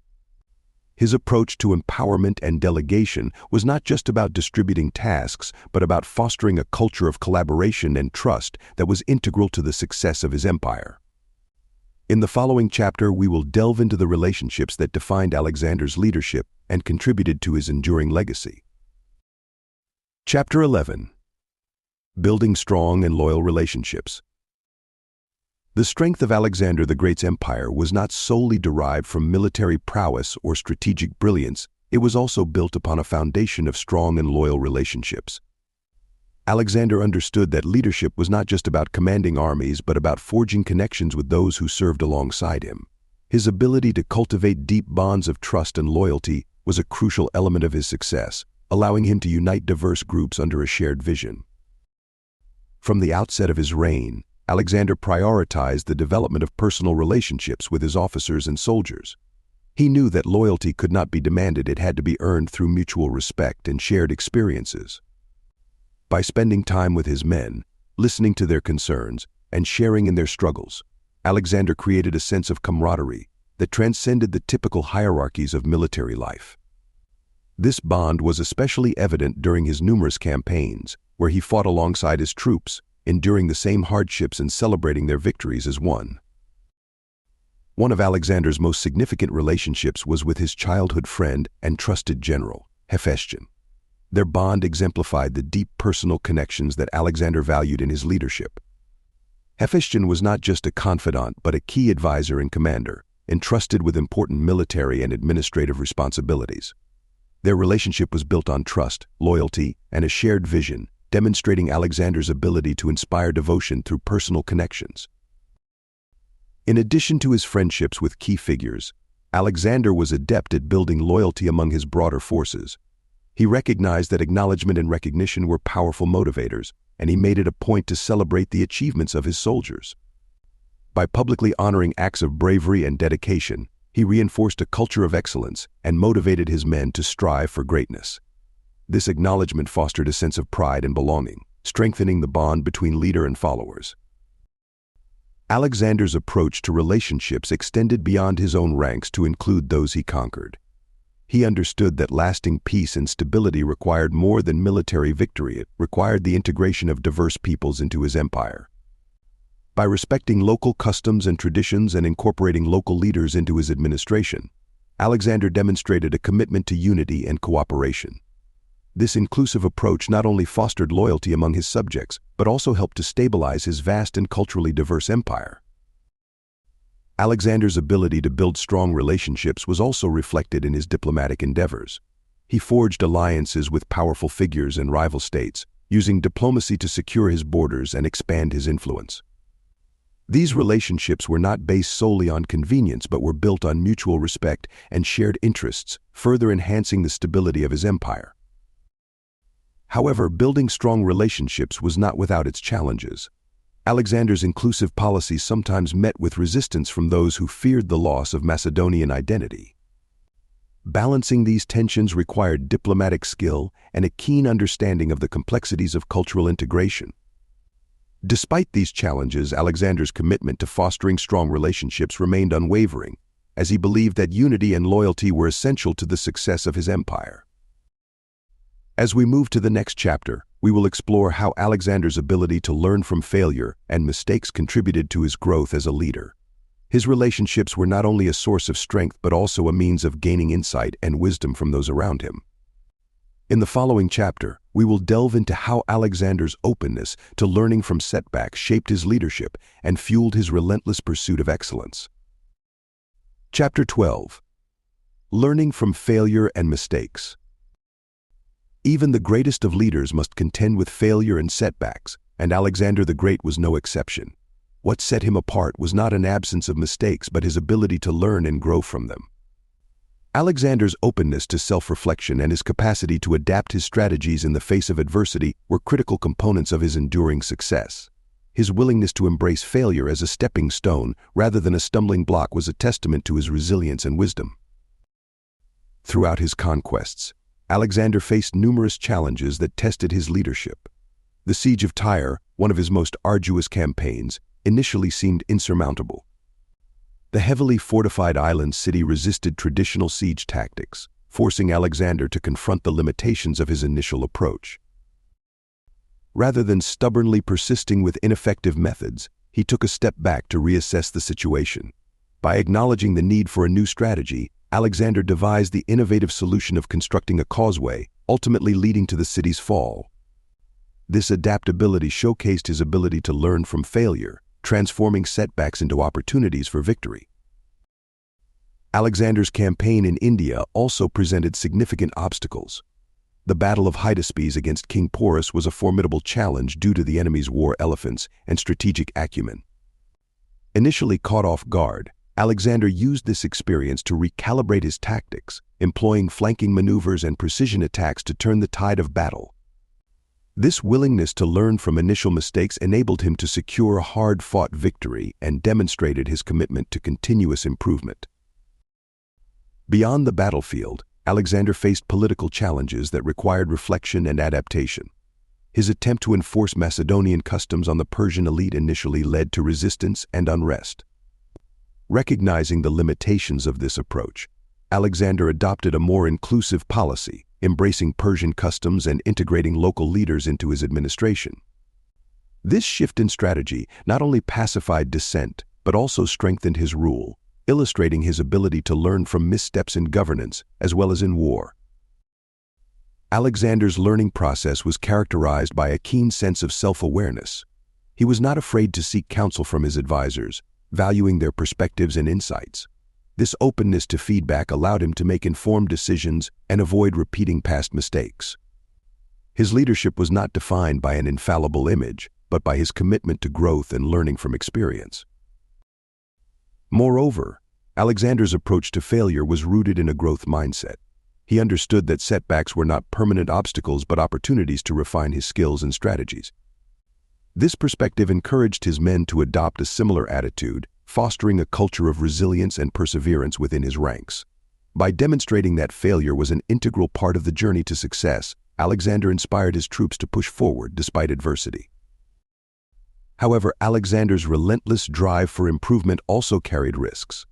His approach to empowerment and delegation was not just about distributing tasks, but about fostering a culture of collaboration and trust that was integral to the success of his empire. In the following chapter, we will delve into the relationships that defined Alexander's leadership and contributed to his enduring legacy. Chapter 11. Building strong and loyal relationships. The strength of Alexander the Great's empire was not solely derived from military prowess or strategic brilliance, it was also built upon a foundation of strong and loyal relationships. Alexander understood that leadership was not just about commanding armies, but about forging connections with those who served alongside him. His ability to cultivate deep bonds of trust and loyalty was a crucial element of his success, allowing him to unite diverse groups under a shared vision. From the outset of his reign, Alexander prioritized the development of personal relationships with his officers and soldiers. He knew that loyalty could not be demanded, it had to be earned through mutual respect and shared experiences. By spending time with his men, listening to their concerns, and sharing in their struggles, Alexander created a sense of camaraderie that transcended the typical hierarchies of military life. This bond was especially evident during his numerous campaigns, where he fought alongside his troops, enduring the same hardships and celebrating their victories as one. One of Alexander's most significant relationships was with his childhood friend and trusted general, Hephaestion. Their bond exemplified the deep personal connections that Alexander valued in his leadership. Hephaestion was not just a confidant but a key advisor and commander, entrusted with important military and administrative responsibilities. Their relationship was built on trust, loyalty, and a shared vision, demonstrating Alexander's ability to inspire devotion through personal connections. In addition to his friendships with key figures, Alexander was adept at building loyalty among his broader forces. He recognized that acknowledgement and recognition were powerful motivators, and he made it a point to celebrate the achievements of his soldiers. By publicly honoring acts of bravery and dedication, he reinforced a culture of excellence and motivated his men to strive for greatness. This acknowledgement fostered a sense of pride and belonging, strengthening the bond between leader and followers. Alexander's approach to relationships extended beyond his own ranks to include those he conquered. He understood that lasting peace and stability required more than military victory, it required the integration of diverse peoples into his empire. By respecting local customs and traditions and incorporating local leaders into his administration, Alexander demonstrated a commitment to unity and cooperation. This inclusive approach not only fostered loyalty among his subjects, but also helped to stabilize his vast and culturally diverse empire. Alexander's ability to build strong relationships was also reflected in his diplomatic endeavors. He forged alliances with powerful figures and rival states, using diplomacy to secure his borders and expand his influence. These relationships were not based solely on convenience, but were built on mutual respect and shared interests, further enhancing the stability of his empire. However, building strong relationships was not without its challenges. Alexander's inclusive policies sometimes met with resistance from those who feared the loss of Macedonian identity. Balancing these tensions required diplomatic skill and a keen understanding of the complexities of cultural integration. Despite these challenges, Alexander's commitment to fostering strong relationships remained unwavering, as he believed that unity and loyalty were essential to the success of his empire. As we move to the next chapter, we will explore how Alexander's ability to learn from failure and mistakes contributed to his growth as a leader. His relationships were not only a source of strength but also a means of gaining insight and wisdom from those around him. In the following chapter, we will delve into how Alexander's openness to learning from setbacks shaped his leadership and fueled his relentless pursuit of excellence. Chapter 12. Learning from failure and mistakes. Even the greatest of leaders must contend with failure and setbacks, and Alexander the Great was no exception. What set him apart was not an absence of mistakes, but his ability to learn and grow from them. Alexander's openness to self-reflection and his capacity to adapt his strategies in the face of adversity were critical components of his enduring success. His willingness to embrace failure as a stepping stone rather than a stumbling block was a testament to his resilience and wisdom. Throughout his conquests, Alexander faced numerous challenges that tested his leadership. The Siege of Tyre, one of his most arduous campaigns, initially seemed insurmountable. The heavily fortified island city resisted traditional siege tactics, forcing Alexander to confront the limitations of his initial approach. Rather than stubbornly persisting with ineffective methods, he took a step back to reassess the situation. By acknowledging the need for a new strategy, Alexander devised the innovative solution of constructing a causeway, ultimately leading to the city's fall. This adaptability showcased his ability to learn from failure, transforming setbacks into opportunities for victory. Alexander's campaign in India also presented significant obstacles. The Battle of Hydaspes against King Porus was a formidable challenge due to the enemy's war elephants and strategic acumen. Initially caught off guard, Alexander used this experience to recalibrate his tactics, employing flanking maneuvers and precision attacks to turn the tide of battle. This willingness to learn from initial mistakes enabled him to secure a hard-fought victory and demonstrated his commitment to continuous improvement. Beyond the battlefield, Alexander faced political challenges that required reflection and adaptation. His attempt to enforce Macedonian customs on the Persian elite initially led to resistance and unrest. Recognizing the limitations of this approach, Alexander adopted a more inclusive policy, embracing Persian customs and integrating local leaders into his administration. This shift in strategy not only pacified dissent, but also strengthened his rule, illustrating his ability to learn from missteps in governance as well as in war. Alexander's learning process was characterized by a keen sense of self-awareness. He was not afraid to seek counsel from his advisors, valuing their perspectives and insights. This openness to feedback allowed him to make informed decisions and avoid repeating past mistakes. His leadership was not defined by an infallible image, but by his commitment to growth and learning from experience. Moreover, Alexander's approach to failure was rooted in a growth mindset. He understood that setbacks were not permanent obstacles but opportunities to refine his skills and strategies. This perspective encouraged his men to adopt a similar attitude, fostering a culture of resilience and perseverance within his ranks. By demonstrating that failure was an integral part of the journey to success, Alexander inspired his troops to push forward despite adversity. However, Alexander's relentless drive for improvement also carried risks.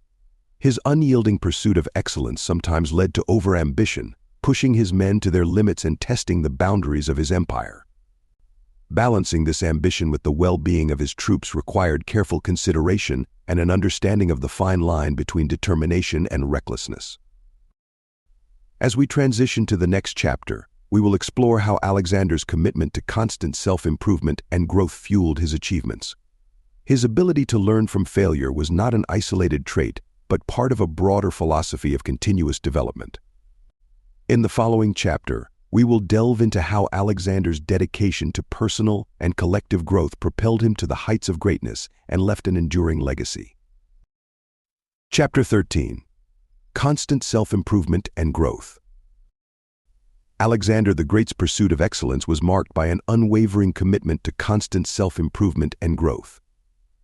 His unyielding pursuit of excellence sometimes led to overambition, pushing his men to their limits and testing the boundaries of his empire. Balancing this ambition with the well-being of his troops required careful consideration and an understanding of the fine line between determination and recklessness. As we transition to the next chapter, we will explore how Alexander's commitment to constant self-improvement and growth fueled his achievements. His ability to learn from failure was not an isolated trait, but part of a broader philosophy of continuous development. In the following chapter, we will delve into how Alexander's dedication to personal and collective growth propelled him to the heights of greatness and left an enduring legacy. Chapter 13. Constant Self-Improvement and Growth. Alexander the Great's pursuit of excellence was marked by an unwavering commitment to constant self-improvement and growth.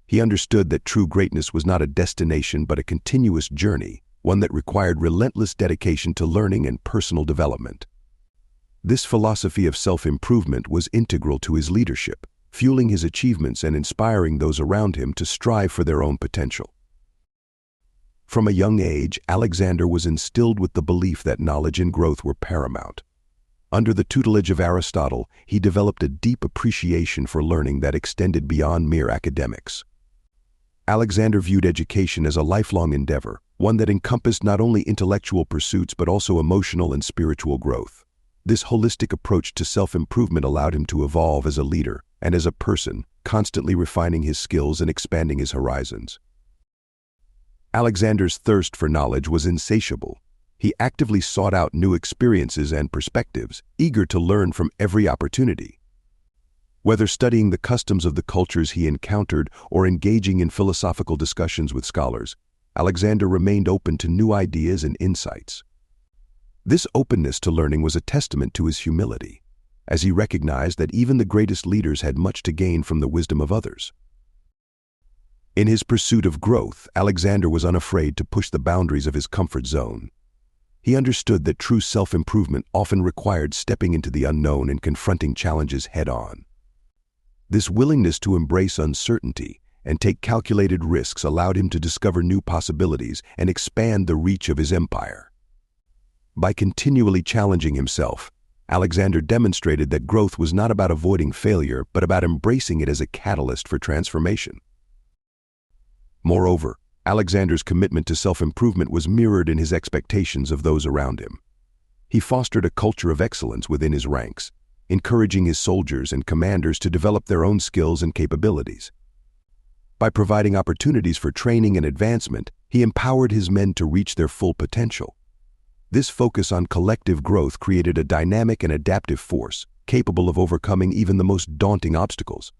He understood that true greatness was not a destination but a continuous journey, one that required relentless dedication to learning and personal development. This philosophy of self-improvement was integral to his leadership, fueling his achievements and inspiring those around him to strive for their own potential. From a young age, Alexander was instilled with the belief that knowledge and growth were paramount. Under the tutelage of Aristotle, he developed a deep appreciation for learning that extended beyond mere academics. Alexander viewed education as a lifelong endeavor, one that encompassed not only intellectual pursuits but also emotional and spiritual growth. This holistic approach to self-improvement allowed him to evolve as a leader and as a person, constantly refining his skills and expanding his horizons. Alexander's thirst for knowledge was insatiable. He actively sought out new experiences and perspectives, eager to learn from every opportunity. Whether studying the customs of the cultures he encountered or engaging in philosophical discussions with scholars, Alexander remained open to new ideas and insights. This openness to learning was a testament to his humility, as he recognized that even the greatest leaders had much to gain from the wisdom of others. In his pursuit of growth, Alexander was unafraid to push the boundaries of his comfort zone. He understood that true self-improvement often required stepping into the unknown and confronting challenges head-on. This willingness to embrace uncertainty and take calculated risks allowed him to discover new possibilities and expand the reach of his empire. By continually challenging himself, Alexander demonstrated that growth was not about avoiding failure, but about embracing it as a catalyst for transformation. Moreover, Alexander's commitment to self-improvement was mirrored in his expectations of those around him. He fostered a culture of excellence within his ranks, encouraging his soldiers and commanders to develop their own skills and capabilities. By providing opportunities for training and advancement, he empowered his men to reach their full potential. This focus on collective growth created a dynamic and adaptive force, capable of overcoming even the most daunting obstacles.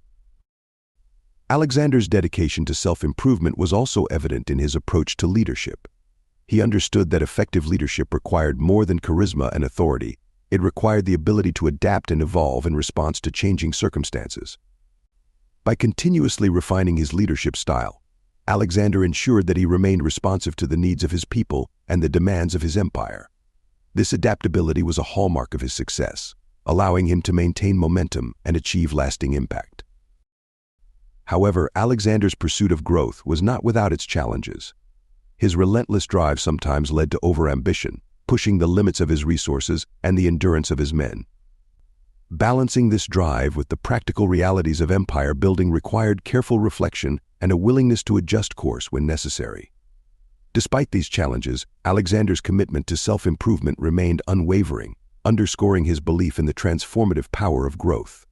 Alexander's dedication to self-improvement was also evident in his approach to leadership. He understood that effective leadership required more than charisma and authority. It required the ability to adapt and evolve in response to changing circumstances. By continuously refining his leadership style, Alexander ensured that he remained responsive to the needs of his people and the demands of his empire. This adaptability was a hallmark of his success, allowing him to maintain momentum and achieve lasting impact. However, Alexander's pursuit of growth was not without its challenges. His relentless drive sometimes led to overambition, pushing the limits of his resources and the endurance of his men. Balancing this drive with the practical realities of empire building required careful reflection and a willingness to adjust course when necessary. Despite these challenges, Alexander's commitment to self-improvement remained unwavering, underscoring his belief in the transformative power of growth.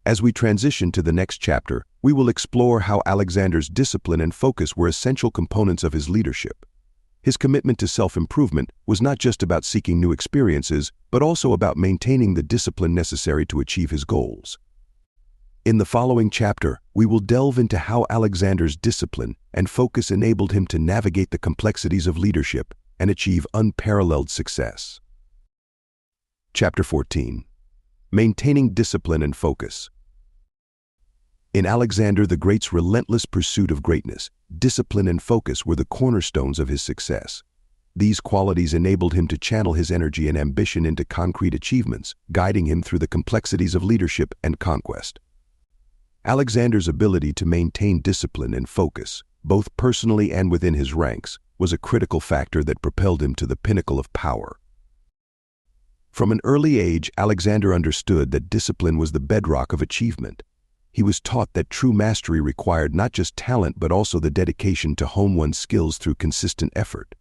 As we transition to the next chapter, we will explore how Alexander's discipline and focus were essential components of his leadership. His commitment to self-improvement was not just about seeking new experiences, but also about maintaining the discipline necessary to achieve his goals. In the following chapter, we will delve into how Alexander's discipline and focus enabled him to navigate the complexities of leadership and achieve unparalleled success. Chapter 14. Maintaining discipline and focus. In Alexander the Great's relentless pursuit of greatness, discipline and focus were the cornerstones of his success. These qualities enabled him to channel his energy and ambition into concrete achievements, guiding him through the complexities of leadership and conquest. Alexander's ability to maintain discipline and focus, both personally and within his ranks, was a critical factor that propelled him to the pinnacle of power. From an early age, Alexander understood that discipline was the bedrock of achievement. He was taught that true mastery required not just talent but also the dedication to hone one's skills through consistent effort.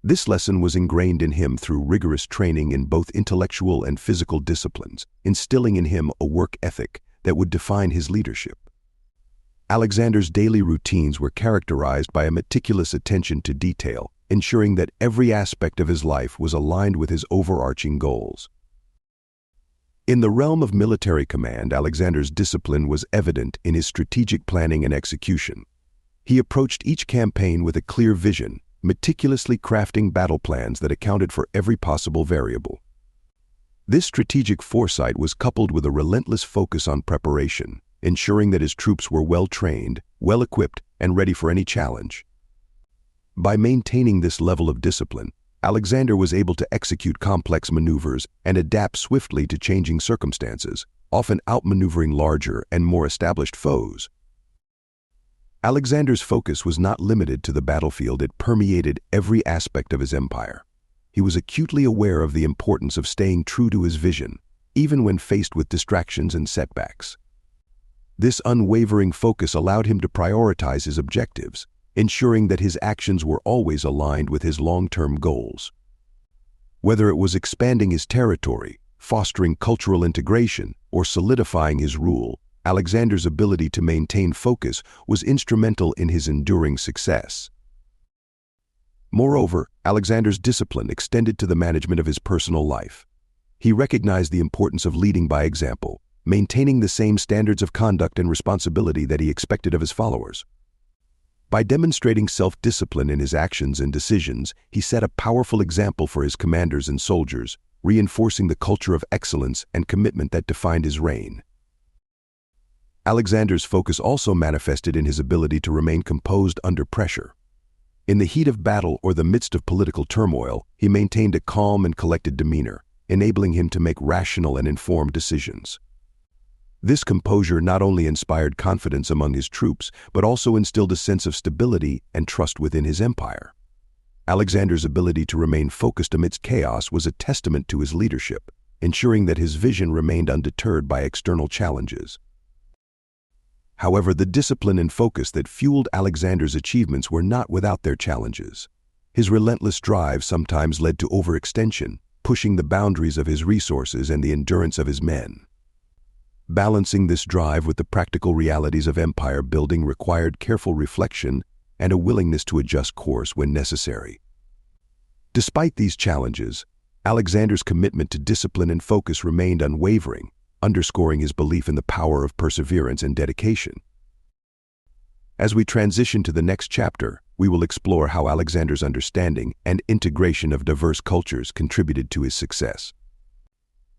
This lesson was ingrained in him through rigorous training in both intellectual and physical disciplines, instilling in him a work ethic that would define his leadership. Alexander's daily routines were characterized by a meticulous attention to detail, ensuring that every aspect of his life was aligned with his overarching goals. In the realm of military command, Alexander's discipline was evident in his strategic planning and execution. He approached each campaign with a clear vision, meticulously crafting battle plans that accounted for every possible variable. This strategic foresight was coupled with a relentless focus on preparation, ensuring that his troops were well-trained, well-equipped, and ready for any challenge. By maintaining this level of discipline, Alexander was able to execute complex maneuvers and adapt swiftly to changing circumstances, often outmaneuvering larger and more established foes. Alexander's focus was not limited to the battlefield, it permeated every aspect of his empire. He was acutely aware of the importance of staying true to his vision, even when faced with distractions and setbacks. This unwavering focus allowed him to prioritize his objectives, ensuring that his actions were always aligned with his long-term goals. Whether it was expanding his territory, fostering cultural integration, or solidifying his rule, Alexander's ability to maintain focus was instrumental in his enduring success. Moreover, Alexander's discipline extended to the management of his personal life. He recognized the importance of leading by example, maintaining the same standards of conduct and responsibility that he expected of his followers. By demonstrating self-discipline in his actions and decisions, he set a powerful example for his commanders and soldiers, reinforcing the culture of excellence and commitment that defined his reign. Alexander's focus also manifested in his ability to remain composed under pressure. In the heat of battle or the midst of political turmoil, he maintained a calm and collected demeanor, enabling him to make rational and informed decisions. This composure not only inspired confidence among his troops, but also instilled a sense of stability and trust within his empire. Alexander's ability to remain focused amidst chaos was a testament to his leadership, ensuring that his vision remained undeterred by external challenges. However, the discipline and focus that fueled Alexander's achievements were not without their challenges. His relentless drive sometimes led to overextension, pushing the boundaries of his resources and the endurance of his men. Balancing this drive with the practical realities of empire building required careful reflection and a willingness to adjust course when necessary. Despite these challenges, Alexander's commitment to discipline and focus remained unwavering, underscoring his belief in the power of perseverance and dedication. As we transition to the next chapter, we will explore how Alexander's understanding and integration of diverse cultures contributed to his success.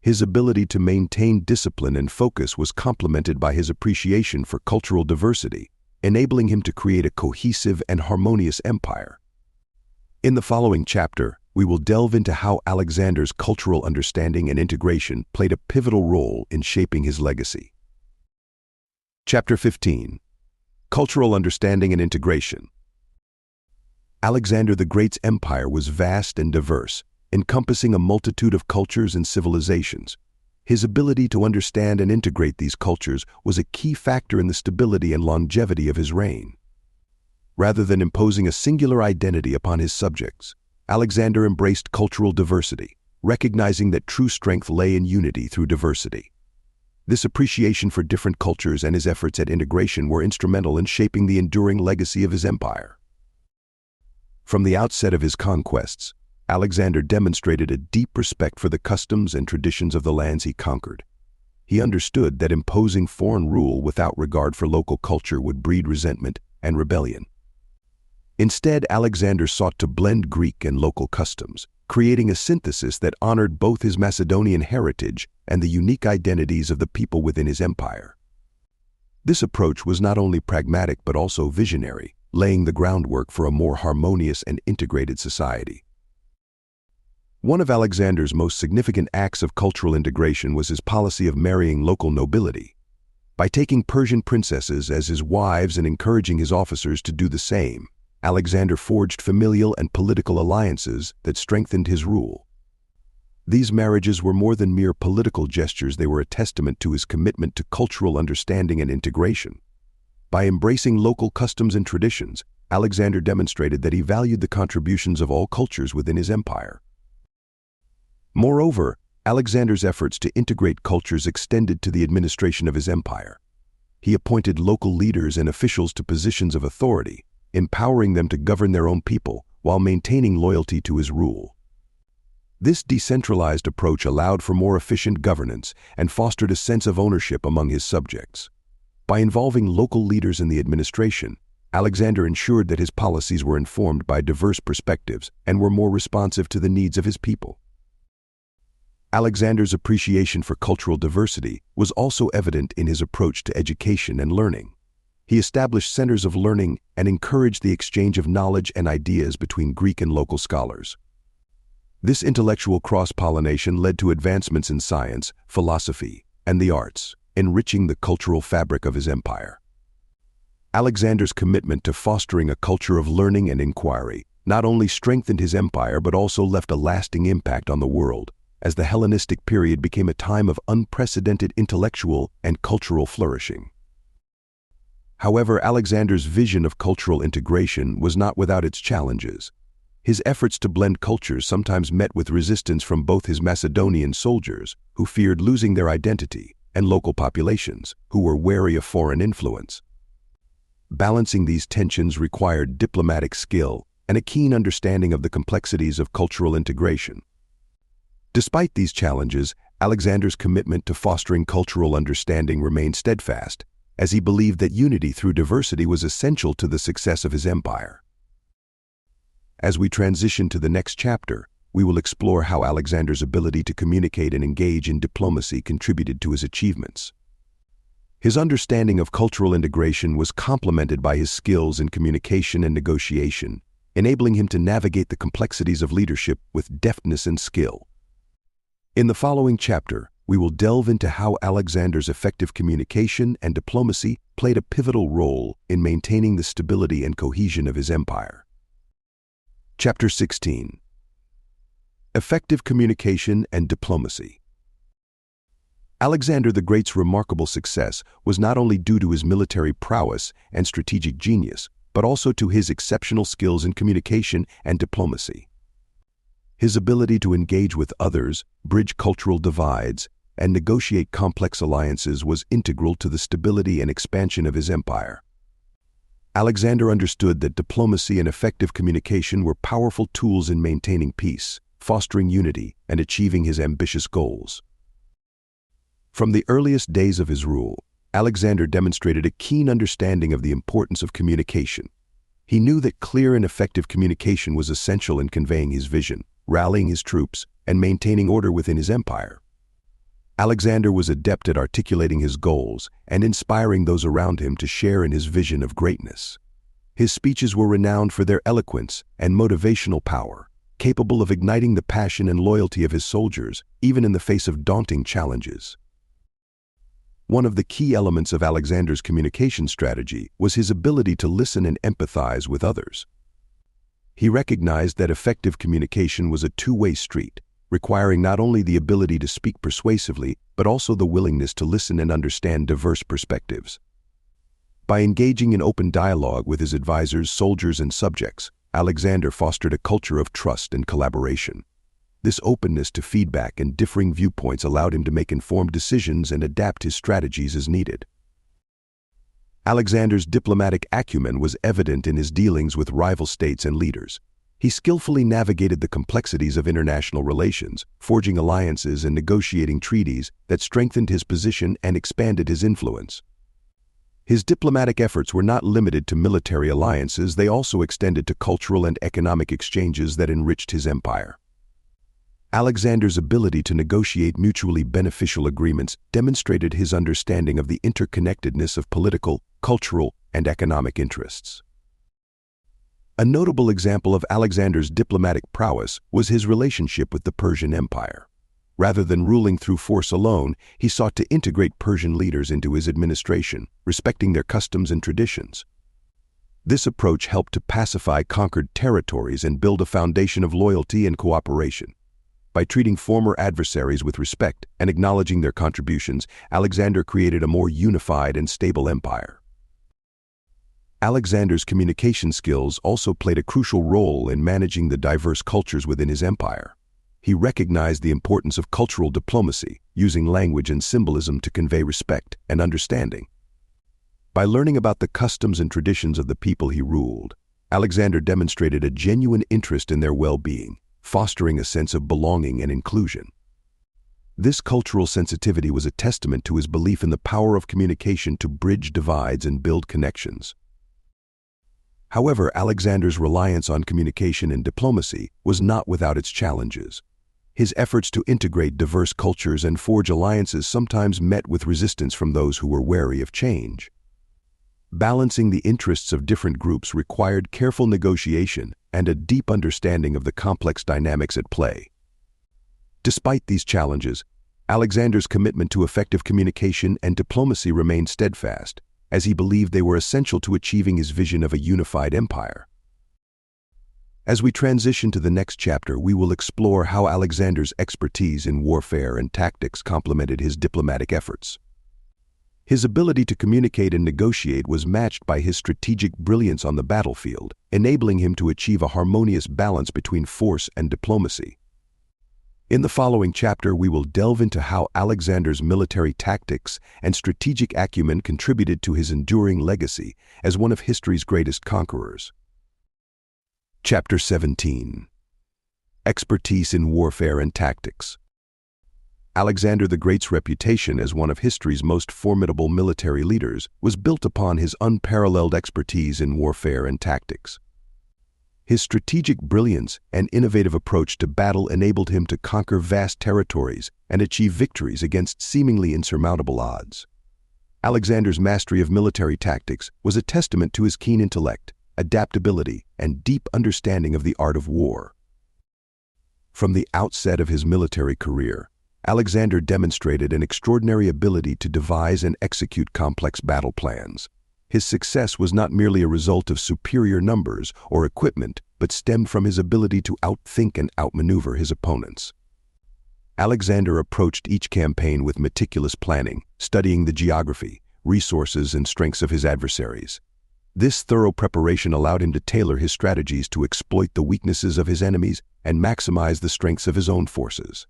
His ability to maintain discipline and focus was complemented by his appreciation for cultural diversity, enabling him to create a cohesive and harmonious empire. In the following chapter, we will delve into how Alexander's cultural understanding and integration played a pivotal role in shaping his legacy. Chapter 15. Cultural Understanding and Integration. Alexander the Great's empire was vast and diverse, encompassing a multitude of cultures and civilizations. His ability to understand and integrate these cultures was a key factor in the stability and longevity of his reign. Rather than imposing a singular identity upon his subjects, Alexander embraced cultural diversity, recognizing that true strength lay in unity through diversity. This appreciation for different cultures and his efforts at integration were instrumental in shaping the enduring legacy of his empire. From the outset of his conquests, Alexander demonstrated a deep respect for the customs and traditions of the lands he conquered. He understood that imposing foreign rule without regard for local culture would breed resentment and rebellion. Instead, Alexander sought to blend Greek and local customs, creating a synthesis that honored both his Macedonian heritage and the unique identities of the people within his empire. This approach was not only pragmatic but also visionary, laying the groundwork for a more harmonious and integrated society. One of Alexander's most significant acts of cultural integration was his policy of marrying local nobility. By taking Persian princesses as his wives and encouraging his officers to do the same, Alexander forged familial and political alliances that strengthened his rule. These marriages were more than mere political gestures, they were a testament to his commitment to cultural understanding and integration. By embracing local customs and traditions, Alexander demonstrated that he valued the contributions of all cultures within his empire. Moreover, Alexander's efforts to integrate cultures extended to the administration of his empire. He appointed local leaders and officials to positions of authority, empowering them to govern their own people while maintaining loyalty to his rule. This decentralized approach allowed for more efficient governance and fostered a sense of ownership among his subjects. By involving local leaders in the administration, Alexander ensured that his policies were informed by diverse perspectives and were more responsive to the needs of his people. Alexander's appreciation for cultural diversity was also evident in his approach to education and learning. He established centers of learning and encouraged the exchange of knowledge and ideas between Greek and local scholars. This intellectual cross-pollination led to advancements in science, philosophy, and the arts, enriching the cultural fabric of his empire. Alexander's commitment to fostering a culture of learning and inquiry not only strengthened his empire but also left a lasting impact on the world, as the Hellenistic period became a time of unprecedented intellectual and cultural flourishing. However, Alexander's vision of cultural integration was not without its challenges. His efforts to blend cultures sometimes met with resistance from both his Macedonian soldiers, who feared losing their identity, and local populations, who were wary of foreign influence. Balancing these tensions required diplomatic skill and a keen understanding of the complexities of cultural integration. Despite these challenges, Alexander's commitment to fostering cultural understanding remained steadfast, as he believed that unity through diversity was essential to the success of his empire. As we transition to the next chapter, we will explore how Alexander's ability to communicate and engage in diplomacy contributed to his achievements. His understanding of cultural integration was complemented by his skills in communication and negotiation, enabling him to navigate the complexities of leadership with deftness and skill. In the following chapter, we will delve into how Alexander's effective communication and diplomacy played a pivotal role in maintaining the stability and cohesion of his empire. Chapter 16. Effective communication and diplomacy. Alexander the Great's remarkable success was not only due to his military prowess and strategic genius, but also to his exceptional skills in communication and diplomacy. His ability to engage with others, bridge cultural divides, and negotiate complex alliances was integral to the stability and expansion of his empire. Alexander understood that diplomacy and effective communication were powerful tools in maintaining peace, fostering unity, and achieving his ambitious goals. From the earliest days of his rule, Alexander demonstrated a keen understanding of the importance of communication. He knew that clear and effective communication was essential in conveying his vision, rallying his troops, and maintaining order within his empire. Alexander was adept at articulating his goals and inspiring those around him to share in his vision of greatness. His speeches were renowned for their eloquence and motivational power, capable of igniting the passion and loyalty of his soldiers, even in the face of daunting challenges. One of the key elements of Alexander's communication strategy was his ability to listen and empathize with others. He recognized that effective communication was a two-way street, requiring not only the ability to speak persuasively, but also the willingness to listen and understand diverse perspectives. By engaging in open dialogue with his advisors, soldiers, and subjects, Alexander fostered a culture of trust and collaboration. This openness to feedback and differing viewpoints allowed him to make informed decisions and adapt his strategies as needed. Alexander's diplomatic acumen was evident in his dealings with rival states and leaders. He skillfully navigated the complexities of international relations, forging alliances and negotiating treaties that strengthened his position and expanded his influence. His diplomatic efforts were not limited to military alliances, they also extended to cultural and economic exchanges that enriched his empire. Alexander's ability to negotiate mutually beneficial agreements demonstrated his understanding of the interconnectedness of political, cultural, and economic interests. A notable example of Alexander's diplomatic prowess was his relationship with the Persian Empire. Rather than ruling through force alone, he sought to integrate Persian leaders into his administration, respecting their customs and traditions. This approach helped to pacify conquered territories and build a foundation of loyalty and cooperation. By treating former adversaries with respect and acknowledging their contributions, Alexander created a more unified and stable empire. Alexander's communication skills also played a crucial role in managing the diverse cultures within his empire. He recognized the importance of cultural diplomacy, using language and symbolism to convey respect and understanding. By learning about the customs and traditions of the people he ruled, Alexander demonstrated a genuine interest in their well-being, fostering a sense of belonging and inclusion. This cultural sensitivity was a testament to his belief in the power of communication to bridge divides and build connections. However, Alexander's reliance on communication and diplomacy was not without its challenges. His efforts to integrate diverse cultures and forge alliances sometimes met with resistance from those who were wary of change. Balancing the interests of different groups required careful negotiation and a deep understanding of the complex dynamics at play. Despite these challenges, Alexander's commitment to effective communication and diplomacy remained steadfast, as he believed they were essential to achieving his vision of a unified empire. As we transition to the next chapter, we will explore how Alexander's expertise in warfare and tactics complemented his diplomatic efforts. His ability to communicate and negotiate was matched by his strategic brilliance on the battlefield, enabling him to achieve a harmonious balance between force and diplomacy. In the following chapter, we will delve into how Alexander's military tactics and strategic acumen contributed to his enduring legacy as one of history's greatest conquerors. Chapter 17. Expertise in warfare and tactics. Alexander the Great's reputation as one of history's most formidable military leaders was built upon his unparalleled expertise in warfare and tactics. His strategic brilliance and innovative approach to battle enabled him to conquer vast territories and achieve victories against seemingly insurmountable odds. Alexander's mastery of military tactics was a testament to his keen intellect, adaptability, and deep understanding of the art of war. From the outset of his military career, Alexander demonstrated an extraordinary ability to devise and execute complex battle plans. His success was not merely a result of superior numbers or equipment, but stemmed from his ability to outthink and outmaneuver his opponents. Alexander approached each campaign with meticulous planning, studying the geography, resources, and strengths of his adversaries. This thorough preparation allowed him to tailor his strategies to exploit the weaknesses of his enemies and maximize the strengths of his own forces.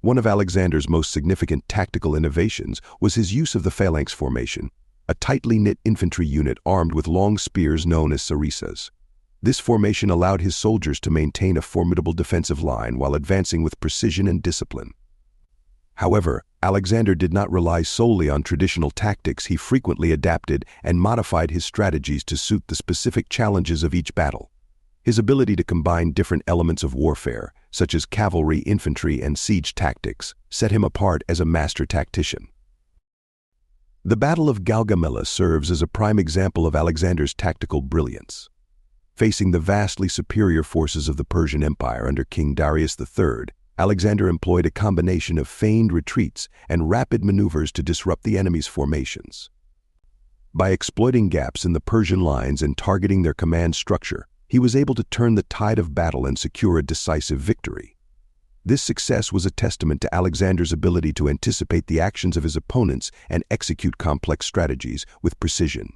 One of Alexander's most significant tactical innovations was his use of the phalanx formation, a tightly knit infantry unit armed with long spears known as sarissas. This formation allowed his soldiers to maintain a formidable defensive line while advancing with precision and discipline. However, Alexander did not rely solely on traditional tactics. He frequently adapted and modified his strategies to suit the specific challenges of each battle. His ability to combine different elements of warfare, such as cavalry, infantry, and siege tactics, set him apart as a master tactician. The Battle of Gaugamela serves as a prime example of Alexander's tactical brilliance. Facing the vastly superior forces of the Persian Empire under King Darius III, Alexander employed a combination of feigned retreats and rapid maneuvers to disrupt the enemy's formations. By exploiting gaps in the Persian lines and targeting their command structure, he was able to turn the tide of battle and secure a decisive victory. This success was a testament to Alexander's ability to anticipate the actions of his opponents and execute complex strategies with precision.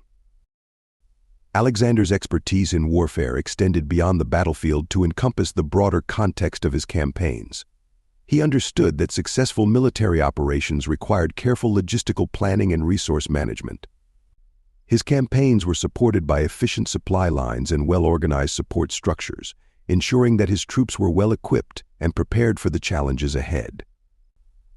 Alexander's expertise in warfare extended beyond the battlefield to encompass the broader context of his campaigns. He understood that successful military operations required careful logistical planning and resource management. His campaigns were supported by efficient supply lines and well-organized support structures, ensuring that his troops were well-equipped and prepared for the challenges ahead.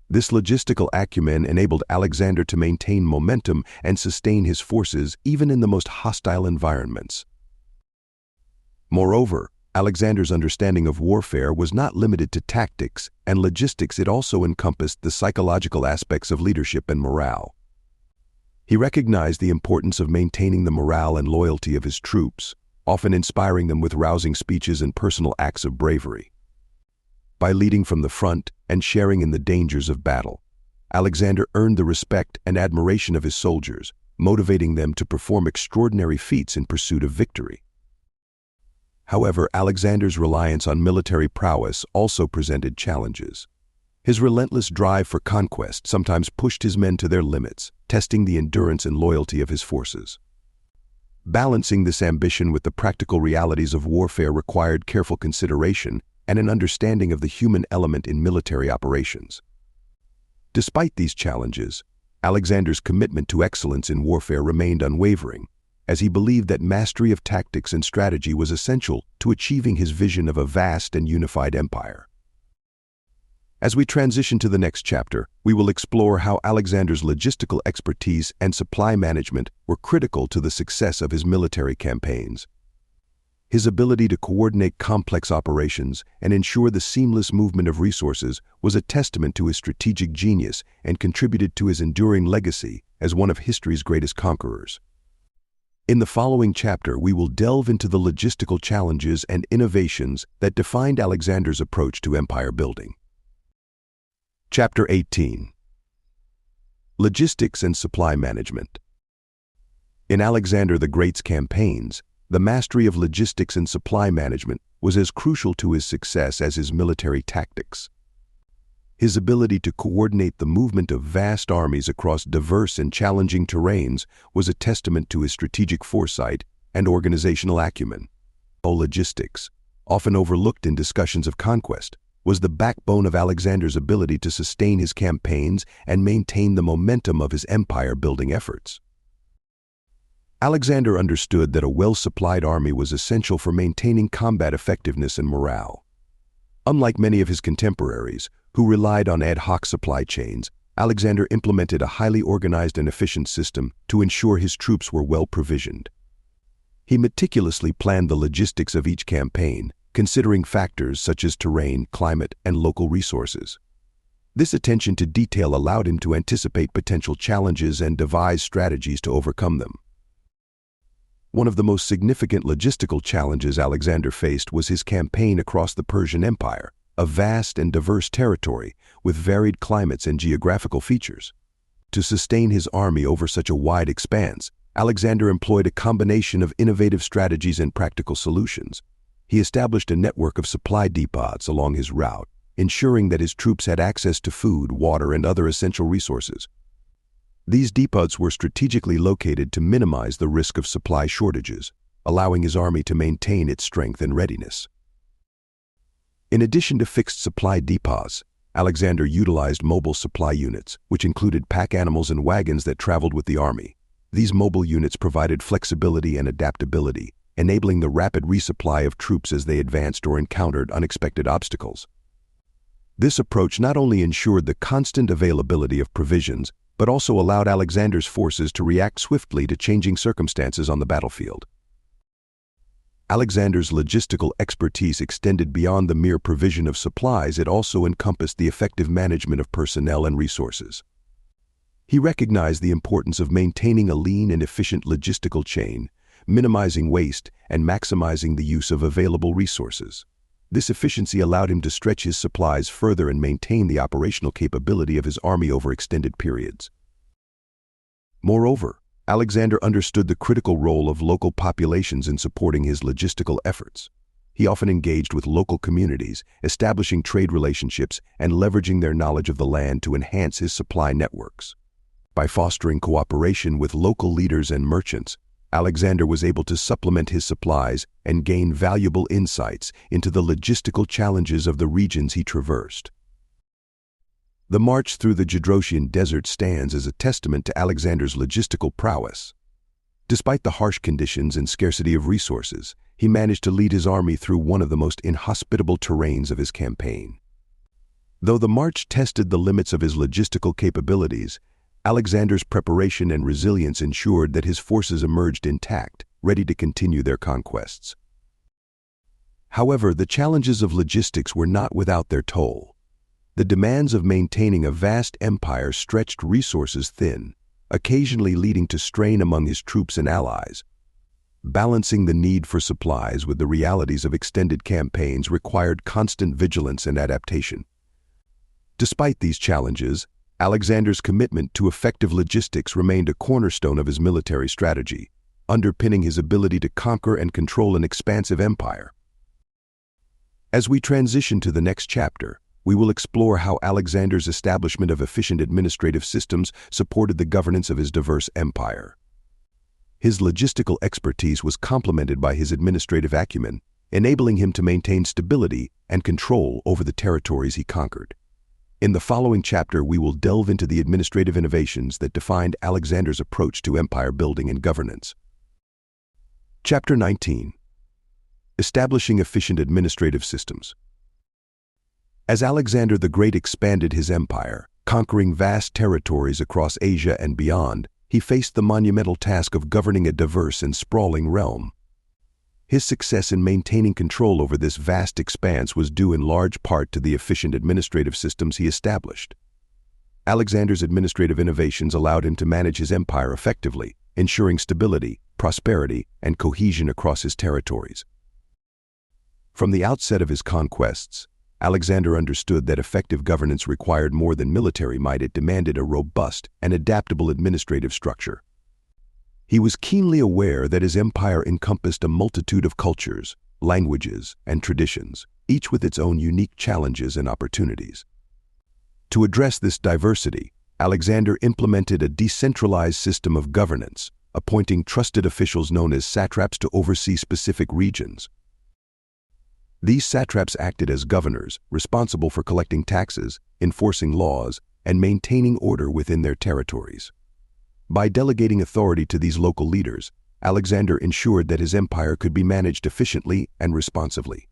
This logistical acumen enabled Alexander to maintain momentum and sustain his forces even in the most hostile environments. Moreover, Alexander's understanding of warfare was not limited to tactics and logistics. It also encompassed the psychological aspects of leadership and morale. He recognized the importance of maintaining the morale and loyalty of his troops, often inspiring them with rousing speeches and personal acts of bravery. By leading from the front and sharing in the dangers of battle, Alexander earned the respect and admiration of his soldiers, motivating them to perform extraordinary feats in pursuit of victory. However, Alexander's reliance on military prowess also presented challenges. His relentless drive for conquest sometimes pushed his men to their limits, testing the endurance and loyalty of his forces. Balancing this ambition with the practical realities of warfare required careful consideration and an understanding of the human element in military operations. Despite these challenges, Alexander's commitment to excellence in warfare remained unwavering, as he believed that mastery of tactics and strategy was essential to achieving his vision of a vast and unified empire. As we transition to the next chapter, we will explore how Alexander's logistical expertise and supply management were critical to the success of his military campaigns. His ability to coordinate complex operations and ensure the seamless movement of resources was a testament to his strategic genius and contributed to his enduring legacy as one of history's greatest conquerors. In the following chapter, we will delve into the logistical challenges and innovations that defined Alexander's approach to empire building. Chapter 18. Logistics and Supply Management. In Alexander the Great's campaigns, the mastery of logistics and supply management was as crucial to his success as his military tactics. His ability to coordinate the movement of vast armies across diverse and challenging terrains was a testament to his strategic foresight and organizational acumen. Logistics, often overlooked in discussions of conquest, was the backbone of Alexander's ability to sustain his campaigns and maintain the momentum of his empire-building efforts. Alexander understood that a well-supplied army was essential for maintaining combat effectiveness and morale. Unlike many of his contemporaries, who relied on ad hoc supply chains, Alexander implemented a highly organized and efficient system to ensure his troops were well-provisioned. He meticulously planned the logistics of each campaign, considering factors such as terrain, climate, and local resources. This attention to detail allowed him to anticipate potential challenges and devise strategies to overcome them. One of the most significant logistical challenges Alexander faced was his campaign across the Persian Empire, a vast and diverse territory with varied climates and geographical features. To sustain his army over such a wide expanse, Alexander employed a combination of innovative strategies and practical solutions. He established a network of supply depots along his route, ensuring that his troops had access to food, water, and other essential resources. These depots were strategically located to minimize the risk of supply shortages, allowing his army to maintain its strength and readiness. In addition to fixed supply depots, Alexander utilized mobile supply units, which included pack animals and wagons that traveled with the army. These mobile units provided flexibility and adaptability, enabling the rapid resupply of troops as they advanced or encountered unexpected obstacles. This approach not only ensured the constant availability of provisions, but also allowed Alexander's forces to react swiftly to changing circumstances on the battlefield. Alexander's logistical expertise extended beyond the mere provision of supplies. It also encompassed the effective management of personnel and resources. He recognized the importance of maintaining a lean and efficient logistical chain, minimizing waste, and maximizing the use of available resources. This efficiency allowed him to stretch his supplies further and maintain the operational capability of his army over extended periods. Moreover, Alexander understood the critical role of local populations in supporting his logistical efforts. He often engaged with local communities, establishing trade relationships and leveraging their knowledge of the land to enhance his supply networks. By fostering cooperation with local leaders and merchants, Alexander was able to supplement his supplies and gain valuable insights into the logistical challenges of the regions he traversed. The march through the Gedrosian desert stands as a testament to Alexander's logistical prowess. Despite the harsh conditions and scarcity of resources, he managed to lead his army through one of the most inhospitable terrains of his campaign. Though the march tested the limits of his logistical capabilities, Alexander's preparation and resilience ensured that his forces emerged intact, ready to continue their conquests. However, the challenges of logistics were not without their toll. The demands of maintaining a vast empire stretched resources thin, occasionally leading to strain among his troops and allies. Balancing the need for supplies with the realities of extended campaigns required constant vigilance and adaptation. Despite these challenges, Alexander's commitment to effective logistics remained a cornerstone of his military strategy, underpinning his ability to conquer and control an expansive empire. As we transition to the next chapter, we will explore how Alexander's establishment of efficient administrative systems supported the governance of his diverse empire. His logistical expertise was complemented by his administrative acumen, enabling him to maintain stability and control over the territories he conquered. In the following chapter, we will delve into the administrative innovations that defined Alexander's approach to empire building and governance. Chapter 19. Establishing efficient administrative systems. As Alexander the Great expanded his empire, conquering vast territories across Asia and beyond, he faced the monumental task of governing a diverse and sprawling realm. His success in maintaining control over this vast expanse was due in large part to the efficient administrative systems he established. Alexander's administrative innovations allowed him to manage his empire effectively, ensuring stability, prosperity, and cohesion across his territories. From the outset of his conquests, Alexander understood that effective governance required more than military might. It demanded a robust and adaptable administrative structure. He was keenly aware that his empire encompassed a multitude of cultures, languages, and traditions, each with its own unique challenges and opportunities. To address this diversity, Alexander implemented a decentralized system of governance, appointing trusted officials known as satraps to oversee specific regions. These satraps acted as governors, responsible for collecting taxes, enforcing laws, and maintaining order within their territories. By delegating authority to these local leaders, Alexander ensured that his empire could be managed efficiently and responsively.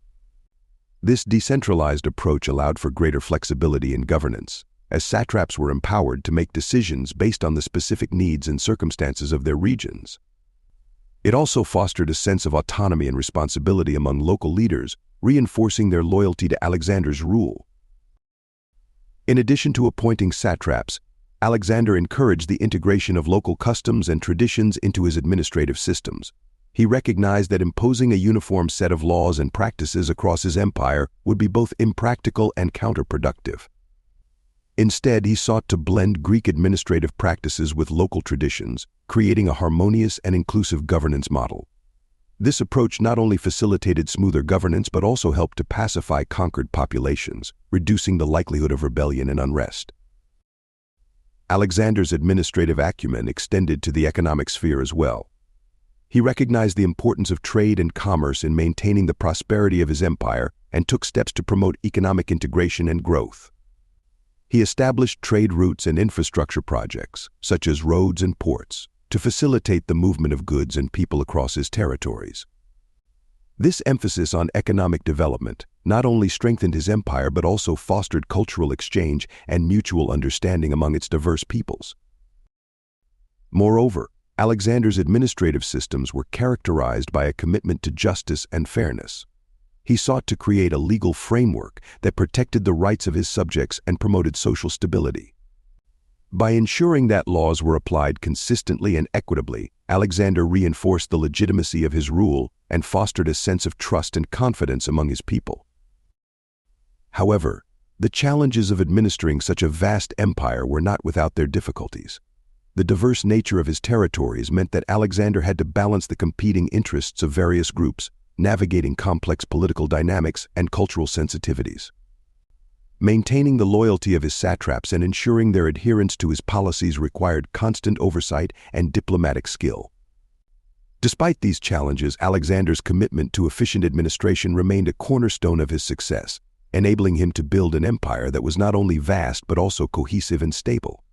This decentralized approach allowed for greater flexibility in governance, as satraps were empowered to make decisions based on the specific needs and circumstances of their regions. It also fostered a sense of autonomy and responsibility among local leaders, reinforcing their loyalty to Alexander's rule. In addition to appointing satraps, Alexander encouraged the integration of local customs and traditions into his administrative systems. He recognized that imposing a uniform set of laws and practices across his empire would be both impractical and counterproductive. Instead, he sought to blend Greek administrative practices with local traditions, creating a harmonious and inclusive governance model. This approach not only facilitated smoother governance but also helped to pacify conquered populations, reducing the likelihood of rebellion and unrest. Alexander's administrative acumen extended to the economic sphere as well. He recognized the importance of trade and commerce in maintaining the prosperity of his empire and took steps to promote economic integration and growth. He established trade routes and infrastructure projects, such as roads and ports, to facilitate the movement of goods and people across his territories. This emphasis on economic development not only strengthened his empire but also fostered cultural exchange and mutual understanding among its diverse peoples. Moreover, Alexander's administrative systems were characterized by a commitment to justice and fairness. He sought to create a legal framework that protected the rights of his subjects and promoted social stability. By ensuring that laws were applied consistently and equitably, Alexander reinforced the legitimacy of his rule and fostered a sense of trust and confidence among his people. However, the challenges of administering such a vast empire were not without their difficulties. The diverse nature of his territories meant that Alexander had to balance the competing interests of various groups, navigating complex political dynamics and cultural sensitivities. Maintaining the loyalty of his satraps and ensuring their adherence to his policies required constant oversight and diplomatic skill. Despite these challenges, Alexander's commitment to efficient administration remained a cornerstone of his success, enabling him to build an empire that was not only vast but also cohesive and stable.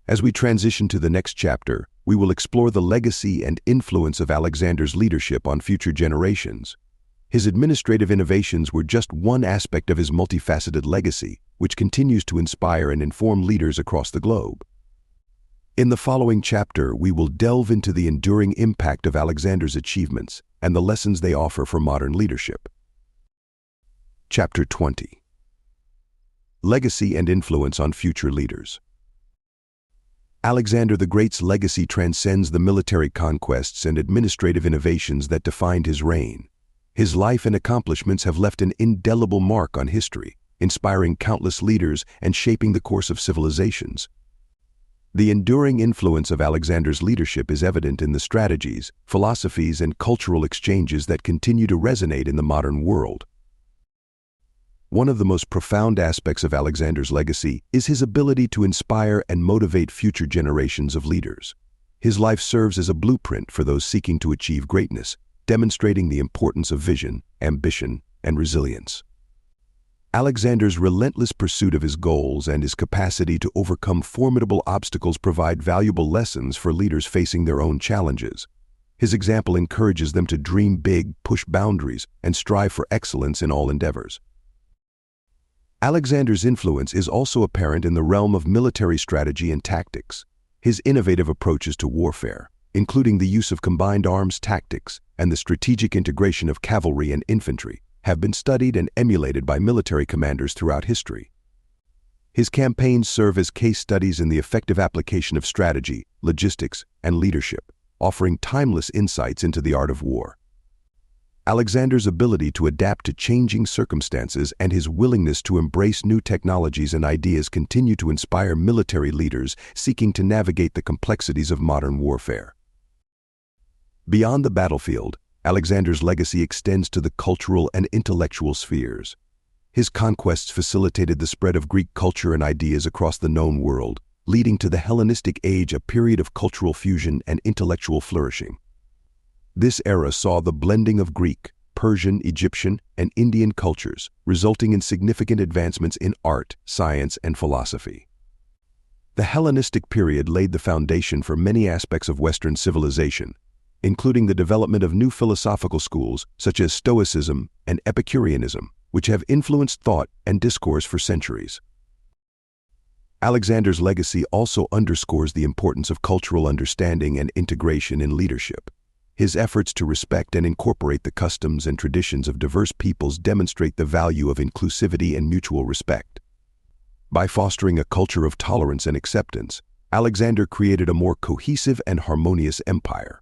As we transition to the next chapter, we will explore the legacy and influence of Alexander's leadership on future generations. His administrative innovations were just one aspect of his multifaceted legacy, which continues to inspire and inform leaders across the globe. In the following chapter, we will delve into the enduring impact of Alexander's achievements and the lessons they offer for modern leadership. Chapter 20. Legacy and influence on future leaders. Alexander the Great's legacy transcends the military conquests and administrative innovations that defined his reign. His life and accomplishments have left an indelible mark on history, inspiring countless leaders and shaping the course of civilizations. The enduring influence of Alexander's leadership is evident in the strategies, philosophies, and cultural exchanges that continue to resonate in the modern world. One of the most profound aspects of Alexander's legacy is his ability to inspire and motivate future generations of leaders. His life serves as a blueprint for those seeking to achieve greatness, demonstrating the importance of vision, ambition, and resilience. Alexander's relentless pursuit of his goals and his capacity to overcome formidable obstacles provide valuable lessons for leaders facing their own challenges. His example encourages them to dream big, push boundaries, and strive for excellence in all endeavors. Alexander's influence is also apparent in the realm of military strategy and tactics. His innovative approaches to warfare, including the use of combined arms tactics and the strategic integration of cavalry and infantry, have been studied and emulated by military commanders throughout history. His campaigns serve as case studies in the effective application of strategy, logistics, and leadership, offering timeless insights into the art of war. Alexander's ability to adapt to changing circumstances and his willingness to embrace new technologies and ideas continue to inspire military leaders seeking to navigate the complexities of modern warfare. Beyond the battlefield, Alexander's legacy extends to the cultural and intellectual spheres. His conquests facilitated the spread of Greek culture and ideas across the known world, leading to the Hellenistic Age, a period of cultural fusion and intellectual flourishing. This era saw the blending of Greek, Persian, Egyptian, and Indian cultures, resulting in significant advancements in art, science, and philosophy. The Hellenistic period laid the foundation for many aspects of Western civilization, including the development of new philosophical schools such as Stoicism and Epicureanism, which have influenced thought and discourse for centuries. Alexander's legacy also underscores the importance of cultural understanding and integration in leadership. His efforts to respect and incorporate the customs and traditions of diverse peoples demonstrate the value of inclusivity and mutual respect. By fostering a culture of tolerance and acceptance, Alexander created a more cohesive and harmonious empire.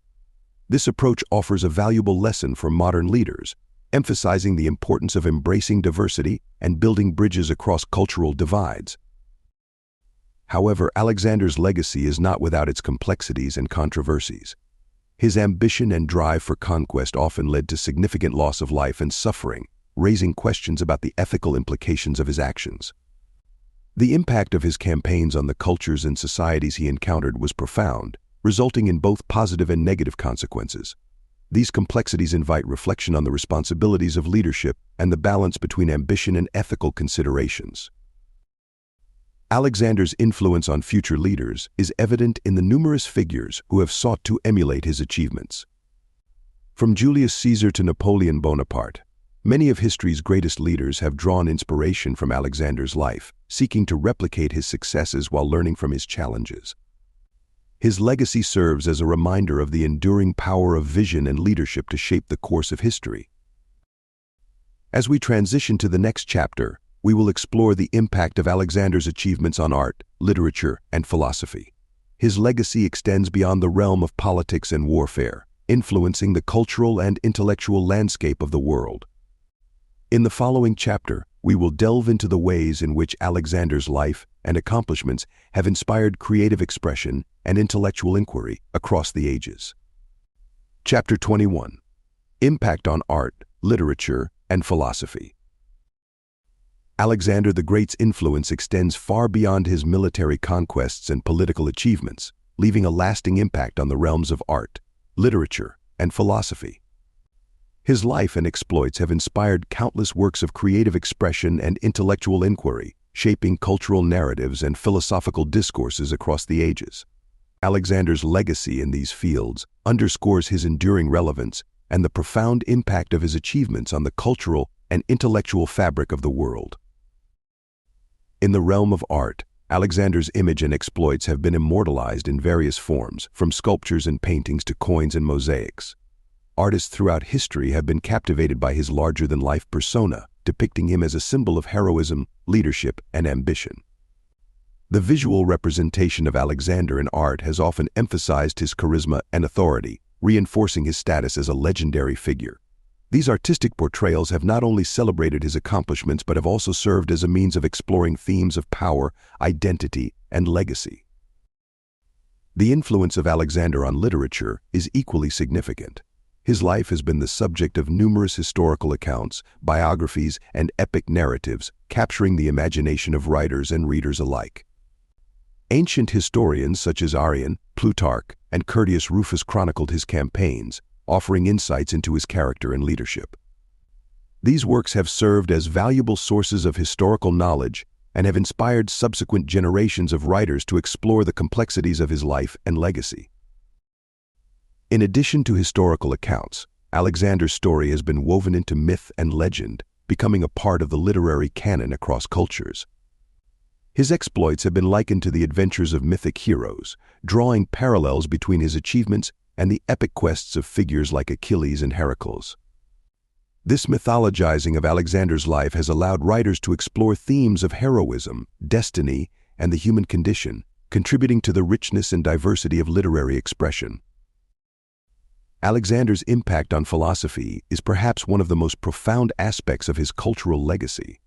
This approach offers a valuable lesson for modern leaders, emphasizing the importance of embracing diversity and building bridges across cultural divides. However, Alexander's legacy is not without its complexities and controversies. His ambition and drive for conquest often led to significant loss of life and suffering, raising questions about the ethical implications of his actions. The impact of his campaigns on the cultures and societies he encountered was profound, resulting in both positive and negative consequences. These complexities invite reflection on the responsibilities of leadership and the balance between ambition and ethical considerations. Alexander's influence on future leaders is evident in the numerous figures who have sought to emulate his achievements. From Julius Caesar to Napoleon Bonaparte, many of history's greatest leaders have drawn inspiration from Alexander's life, seeking to replicate his successes while learning from his challenges. His legacy serves as a reminder of the enduring power of vision and leadership to shape the course of history. As we transition to the next chapter, we will explore the impact of Alexander's achievements on art, literature, and philosophy. His legacy extends beyond the realm of politics and warfare, influencing the cultural and intellectual landscape of the world. In the following chapter, we will delve into the ways in which Alexander's life and accomplishments have inspired creative expression and intellectual inquiry across the ages. Chapter 21. Impact on art, literature, and philosophy. Alexander the Great's influence extends far beyond his military conquests and political achievements, leaving a lasting impact on the realms of art, literature, and philosophy. His life and exploits have inspired countless works of creative expression and intellectual inquiry, shaping cultural narratives and philosophical discourses across the ages. Alexander's legacy in these fields underscores his enduring relevance and the profound impact of his achievements on the cultural and intellectual fabric of the world. In the realm of art, Alexander's image and exploits have been immortalized in various forms, from sculptures and paintings to coins and mosaics. Artists throughout history have been captivated by his larger-than-life persona, depicting him as a symbol of heroism, leadership, and ambition. The visual representation of Alexander in art has often emphasized his charisma and authority, reinforcing his status as a legendary figure. These artistic portrayals have not only celebrated his accomplishments but have also served as a means of exploring themes of power, identity, and legacy. The influence of Alexander on literature is equally significant. His life has been the subject of numerous historical accounts, biographies, and epic narratives, capturing the imagination of writers and readers alike. Ancient historians such as Arrian, Plutarch, and Curtius Rufus chronicled his campaigns, offering insights into his character and leadership. These works have served as valuable sources of historical knowledge and have inspired subsequent generations of writers to explore the complexities of his life and legacy. In addition to historical accounts, Alexander's story has been woven into myth and legend, becoming a part of the literary canon across cultures. His exploits have been likened to the adventures of mythic heroes, drawing parallels between his achievements and the epic quests of figures like Achilles and Heracles. This mythologizing of Alexander's life has allowed writers to explore themes of heroism, destiny, and the human condition, contributing to the richness and diversity of literary expression. Alexander's impact on philosophy is perhaps one of the most profound aspects of his cultural legacy.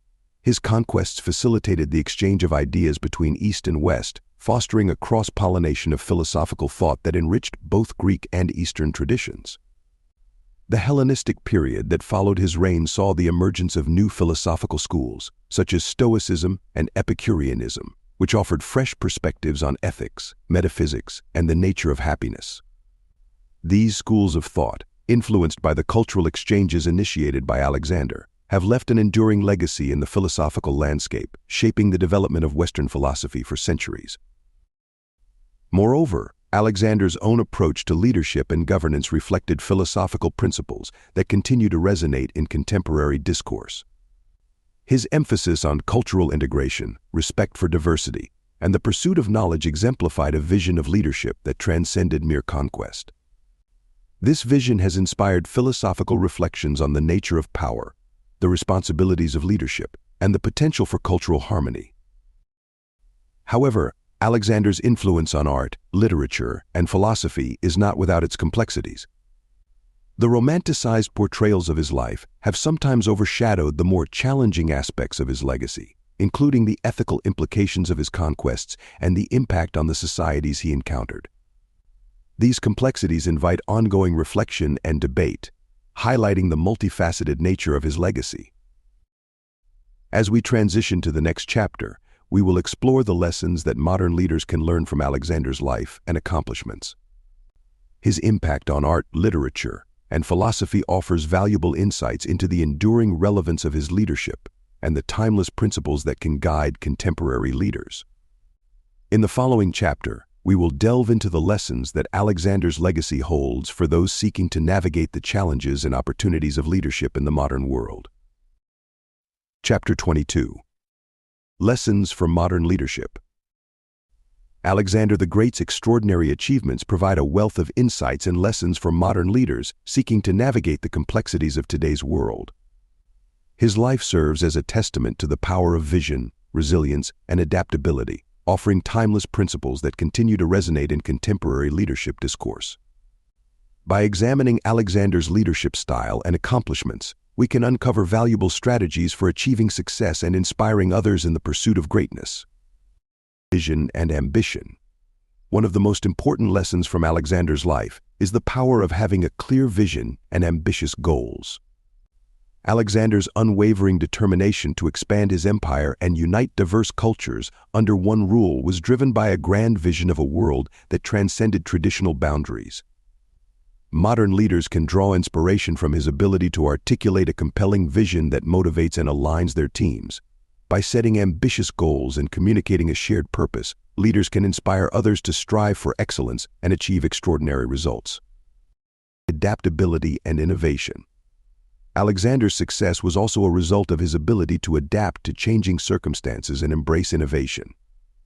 His conquests facilitated the exchange of ideas between East and West, fostering a cross-pollination of philosophical thought that enriched both Greek and Eastern traditions. The Hellenistic period that followed his reign saw the emergence of new philosophical schools, such as Stoicism and Epicureanism, which offered fresh perspectives on ethics, metaphysics, and the nature of happiness. These schools of thought, influenced by the cultural exchanges initiated by Alexander, have left an enduring legacy in the philosophical landscape, shaping the development of Western philosophy for centuries. Moreover, Alexander's own approach to leadership and governance reflected philosophical principles that continue to resonate in contemporary discourse. His emphasis on cultural integration, respect for diversity, and the pursuit of knowledge exemplified a vision of leadership that transcended mere conquest. This vision has inspired philosophical reflections on the nature of power, the responsibilities of leadership, and the potential for cultural harmony. However, Alexander's influence on art, literature, and philosophy is not without its complexities. The romanticized portrayals of his life have sometimes overshadowed the more challenging aspects of his legacy, including the ethical implications of his conquests and the impact on the societies he encountered. These complexities invite ongoing reflection and debate, highlighting the multifaceted nature of his legacy. As we transition to the next chapter, we will explore the lessons that modern leaders can learn from Alexander's life and accomplishments. His impact on art, literature, and philosophy offers valuable insights into the enduring relevance of his leadership and the timeless principles that can guide contemporary leaders. In the following chapter, we will delve into the lessons that Alexander's legacy holds for those seeking to navigate the challenges and opportunities of leadership in the modern world. Chapter 22. Lessons from Modern Leadership. Alexander the Great's extraordinary achievements provide a wealth of insights and lessons for modern leaders seeking to navigate the complexities of today's world. His life serves as a testament to the power of vision, resilience, and adaptability, offering timeless principles that continue to resonate in contemporary leadership discourse. By examining Alexander's leadership style and accomplishments, we can uncover valuable strategies for achieving success and inspiring others in the pursuit of greatness. Vision and ambition. One of the most important lessons from Alexander's life is the power of having a clear vision and ambitious goals. Alexander's unwavering determination to expand his empire and unite diverse cultures under one rule was driven by a grand vision of a world that transcended traditional boundaries. Modern leaders can draw inspiration from his ability to articulate a compelling vision that motivates and aligns their teams. By setting ambitious goals and communicating a shared purpose, leaders can inspire others to strive for excellence and achieve extraordinary results. Adaptability and innovation. Alexander's success was also a result of his ability to adapt to changing circumstances and embrace innovation.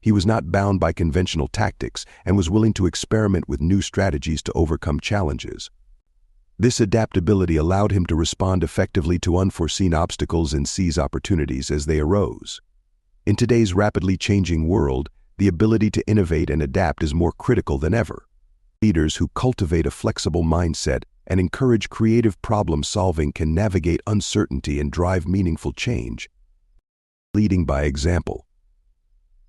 He was not bound by conventional tactics and was willing to experiment with new strategies to overcome challenges. This adaptability allowed him to respond effectively to unforeseen obstacles and seize opportunities as they arose. In today's rapidly changing world, the ability to innovate and adapt is more critical than ever. Leaders who cultivate a flexible mindset and encourage creative problem-solving can navigate uncertainty and drive meaningful change. Leading by example.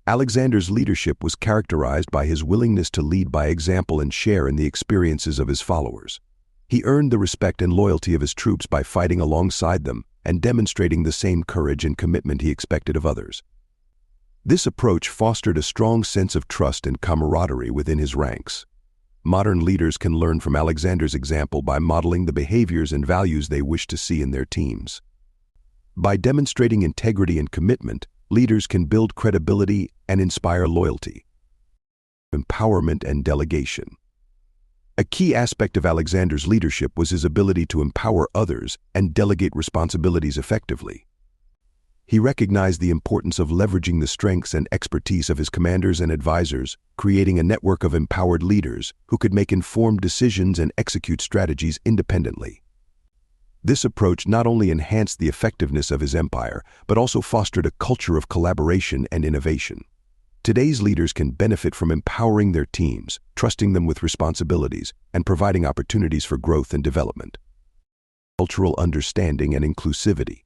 Alexander's leadership was characterized by his willingness to lead by example and share in the experiences of his followers. He earned the respect and loyalty of his troops by fighting alongside them and demonstrating the same courage and commitment he expected of others. This approach fostered a strong sense of trust and camaraderie within his ranks. Modern leaders can learn from Alexander's example by modeling the behaviors and values they wish to see in their teams. By demonstrating integrity and commitment, leaders can build credibility and inspire loyalty. Empowerment and delegation. A key aspect of Alexander's leadership was his ability to empower others and delegate responsibilities effectively. He recognized the importance of leveraging the strengths and expertise of his commanders and advisors, creating a network of empowered leaders who could make informed decisions and execute strategies independently. This approach not only enhanced the effectiveness of his empire, but also fostered a culture of collaboration and innovation. Today's leaders can benefit from empowering their teams, trusting them with responsibilities, and providing opportunities for growth and development. Cultural understanding and inclusivity.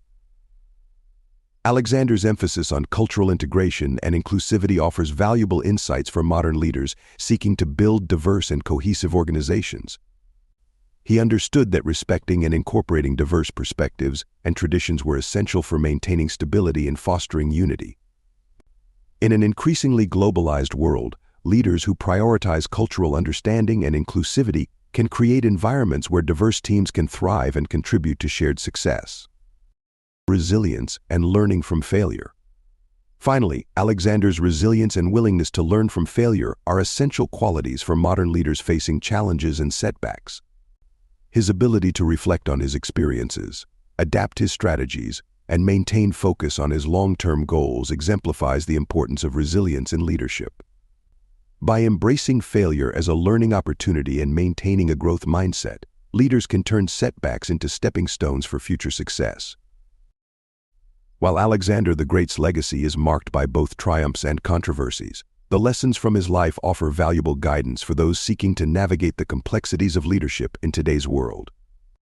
Alexander's emphasis on cultural integration and inclusivity offers valuable insights for modern leaders seeking to build diverse and cohesive organizations. He understood that respecting and incorporating diverse perspectives and traditions were essential for maintaining stability and fostering unity. In an increasingly globalized world, leaders who prioritize cultural understanding and inclusivity can create environments where diverse teams can thrive and contribute to shared success. Resilience and learning from failure. Finally, Alexander's resilience and willingness to learn from failure are essential qualities for modern leaders facing challenges and setbacks. His ability to reflect on his experiences, adapt his strategies, and maintain focus on his long-term goals exemplifies the importance of resilience in leadership. By embracing failure as a learning opportunity and maintaining a growth mindset, leaders can turn setbacks into stepping stones for future success. While Alexander the Great's legacy is marked by both triumphs and controversies, the lessons from his life offer valuable guidance for those seeking to navigate the complexities of leadership in today's world.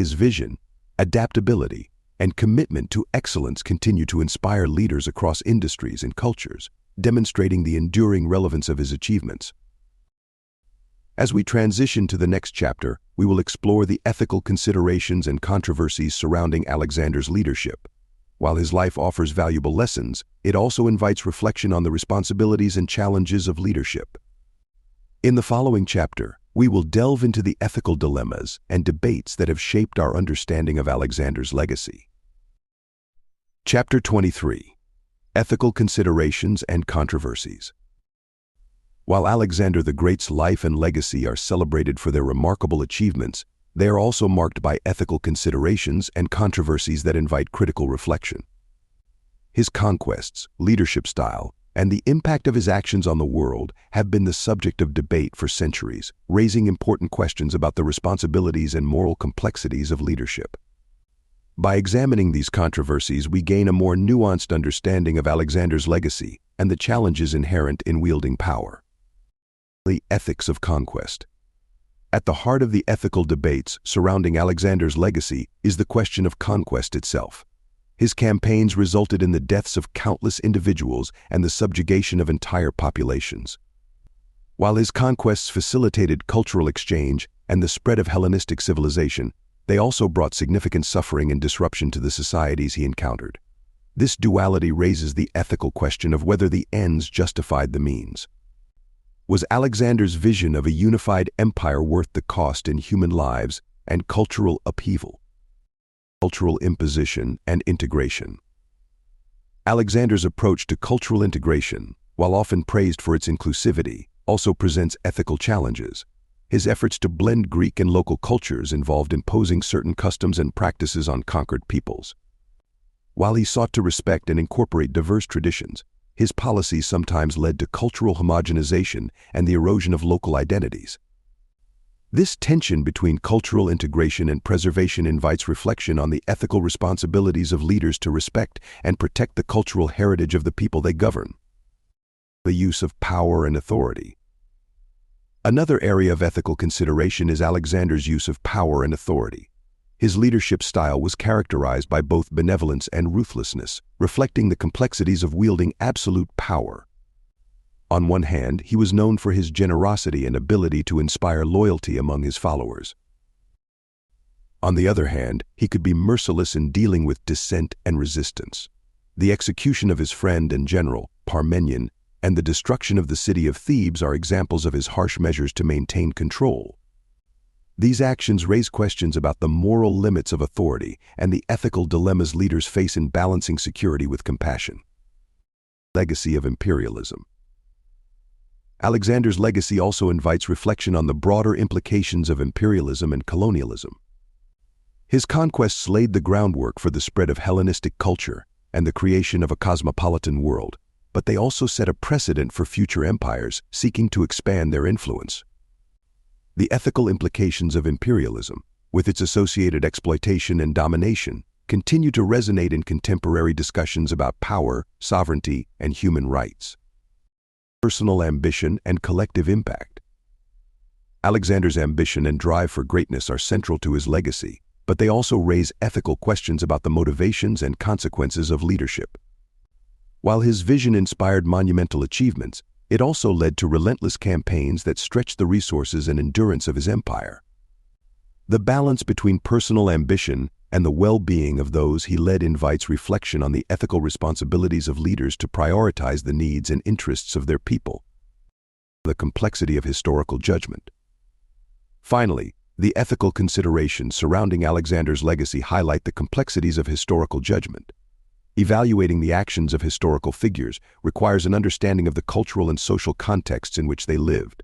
His vision, adaptability, and commitment to excellence continue to inspire leaders across industries and cultures, demonstrating the enduring relevance of his achievements. As we transition to the next chapter, we will explore the ethical considerations and controversies surrounding Alexander's leadership. While his life offers valuable lessons, it also invites reflection on the responsibilities and challenges of leadership. In the following chapter, we will delve into the ethical dilemmas and debates that have shaped our understanding of Alexander's legacy. Chapter 23: Ethical Considerations and Controversies. While Alexander the Great's life and legacy are celebrated for their remarkable achievements, they are also marked by ethical considerations and controversies that invite critical reflection. His conquests, leadership style, and the impact of his actions on the world have been the subject of debate for centuries, raising important questions about the responsibilities and moral complexities of leadership. By examining these controversies, we gain a more nuanced understanding of Alexander's legacy and the challenges inherent in wielding power. The ethics of conquest. At the heart of the ethical debates surrounding Alexander's legacy is the question of conquest itself. His campaigns resulted in the deaths of countless individuals and the subjugation of entire populations. While his conquests facilitated cultural exchange and the spread of Hellenistic civilization, they also brought significant suffering and disruption to the societies he encountered. This duality raises the ethical question of whether the ends justified the means. Was Alexander's vision of a unified empire worth the cost in human lives and cultural upheaval? Cultural imposition and integration. Alexander's approach to cultural integration, while often praised for its inclusivity, also presents ethical challenges. His efforts to blend Greek and local cultures involved imposing certain customs and practices on conquered peoples. While he sought to respect and incorporate diverse traditions, his policies sometimes led to cultural homogenization and the erosion of local identities. This tension between cultural integration and preservation invites reflection on the ethical responsibilities of leaders to respect and protect the cultural heritage of the people they govern. The use of power and authority. Another area of ethical consideration is Alexander's use of power and authority. His leadership style was characterized by both benevolence and ruthlessness, reflecting the complexities of wielding absolute power. On one hand, he was known for his generosity and ability to inspire loyalty among his followers. On the other hand, he could be merciless in dealing with dissent and resistance. The execution of his friend and general, Parmenion, and the destruction of the city of Thebes are examples of his harsh measures to maintain control. These actions raise questions about the moral limits of authority and the ethical dilemmas leaders face in balancing security with compassion. Legacy of imperialism. Alexander's legacy also invites reflection on the broader implications of imperialism and colonialism. His conquests laid the groundwork for the spread of Hellenistic culture and the creation of a cosmopolitan world, but they also set a precedent for future empires seeking to expand their influence. The ethical implications of imperialism, with its associated exploitation and domination, continue to resonate in contemporary discussions about power, sovereignty, and human rights. Personal ambition and collective impact. Alexander's ambition and drive for greatness are central to his legacy, but they also raise ethical questions about the motivations and consequences of leadership. While his vision inspired monumental achievements, it also led to relentless campaigns that stretched the resources and endurance of his empire. The balance between personal ambition and the well-being of those he led invites reflection on the ethical responsibilities of leaders to prioritize the needs and interests of their people. The complexity of historical judgment. Finally, the ethical considerations surrounding Alexander's legacy highlight the complexities of historical judgment. Evaluating the actions of historical figures requires an understanding of the cultural and social contexts in which they lived.